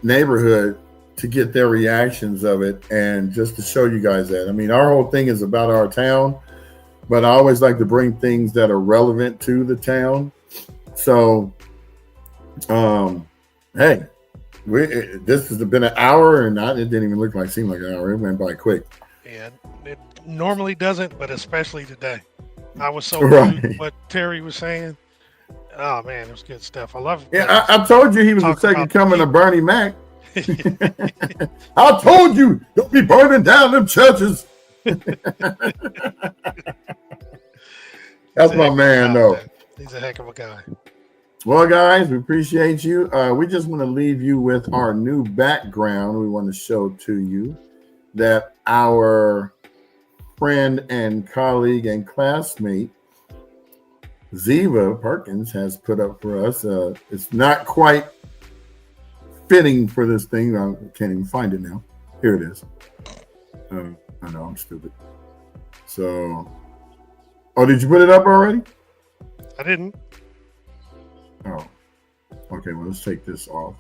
neighborhood to get their reactions of it, and just to show you guys that. I mean, our whole thing is about our town, but I always like to bring things that are relevant to the town. So, hey, this has been an hour, and it didn't even seem like an hour. It went by quick. Yeah, it normally doesn't, but especially today. I was so Right. moved what Terry was saying. Oh man, it was good stuff. I love it. Yeah, I told you he was the second coming of Bernie Mac. I told you, don't be burning down them churches. That's my man, though. He's a heck of a guy. Well, guys, we appreciate you. We just want to leave you with our new background. We want to show to you that our friend and colleague and classmate, Ziva Perkins, has put up for us. It's not quite fitting for this thing. I can't even find it now. Here it is. I know, I'm stupid. So, did you put it up already? I didn't. Oh, okay. Well, let's take this off.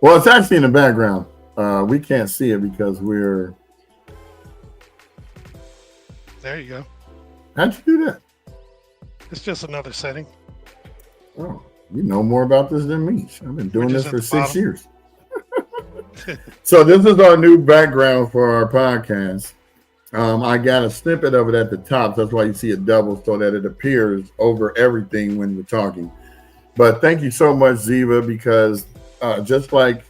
Well, it's actually in the background. We can't see it because we're. There you go. How'd you do that? It's just another setting. Oh, you know more about this than me. I've been doing this for 6 years. So this is our new background for our podcast. I got a snippet of it at the top. That's why you see it double, so that it appears over everything when we're talking. But thank you so much, Ziva, because just like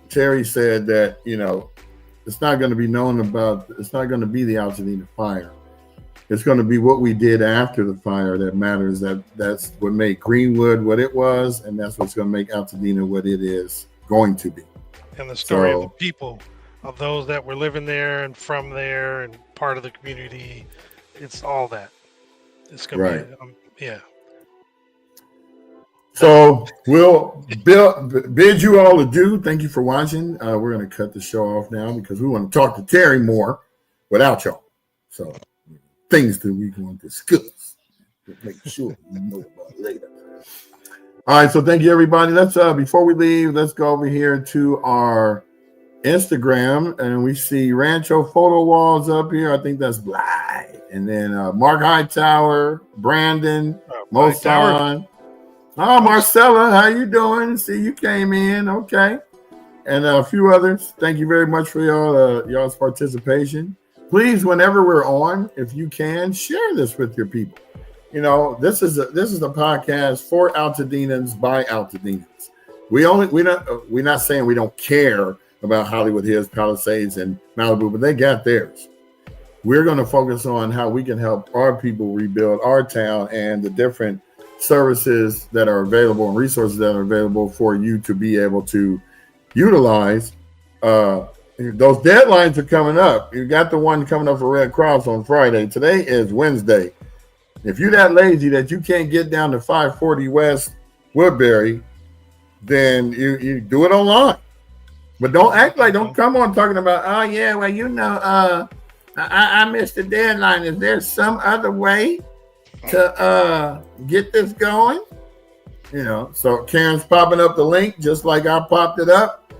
Terry said, that it's not going to be known about. It's not going to be the Altadena fire. It's going to be what we did after the fire that matters. That's what made Greenwood what it was, and that's what's going to make Altadena what it is going to be. And the story of the people, of those that were living there and from there and part of the community. It's all that. It's going to be, yeah. So we'll bid you all adieu. Thank you for watching. We're going to cut the show off now because we want to talk to Terry more without y'all. So things that we want to discuss. Make sure you know about later. All right, so thank you, everybody. Let's before we leave, let's go over here to our Instagram, and we see Rancho Photo Walls up here. I think that's Bly, and then Mark Hightower, Brandon, Mosan. Oh, Marcella, how you doing? See, you came in, okay, and a few others. Thank you very much for y'all's participation. Please, whenever we're on, if you can, share this with your people. This is a podcast for Altadenans by Altadenans. We're not saying we don't care about Hollywood Hills, Palisades, and Malibu, but they got theirs. We're going to focus on how we can help our people rebuild our town and the different services that are available and resources that are available for you to be able to utilize. Those deadlines are coming up. You got the one coming up for Red Cross on Friday. Today is Wednesday. If you're that lazy that you can't get down to 540 West Woodbury, then you do it online. But don't act like, don't come on talking about, oh yeah, well, you know, I missed the deadline. Is there some other way to get this going? You know, so Karen's popping up the link just like I popped it up.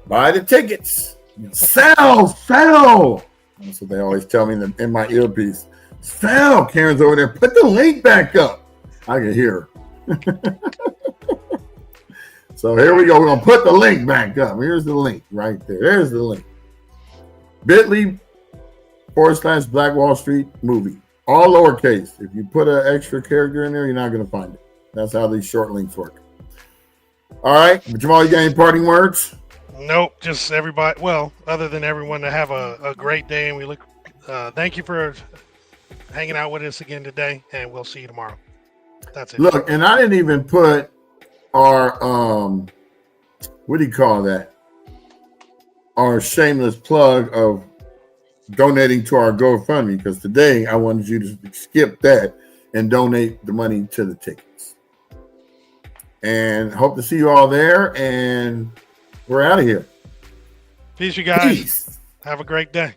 Buy the tickets. Sell. That's what they always tell me in my earpiece. Sell. Karen's over there. Put the link back up. I can hear her. So here we go. We're going to put the link back up. Here's the link right there. There's the link. bit.ly/Black Wall Street movie. All lowercase. If you put an extra character in there, you're not going to find it. That's how these short links work. All right. Jamal, you got any parting words? Nope. Just everybody. Well, other than everyone, to have a great day. And we look, thank you for hanging out with us again today. And we'll see you tomorrow. That's it. Look, and I didn't even put our, what do you call that? Our shameless plug of donating to our GoFundMe, because today I wanted you to skip that and donate the money to the tickets. And hope to see you all there, and we're out of here. Peace, you guys. Peace. Have a great day.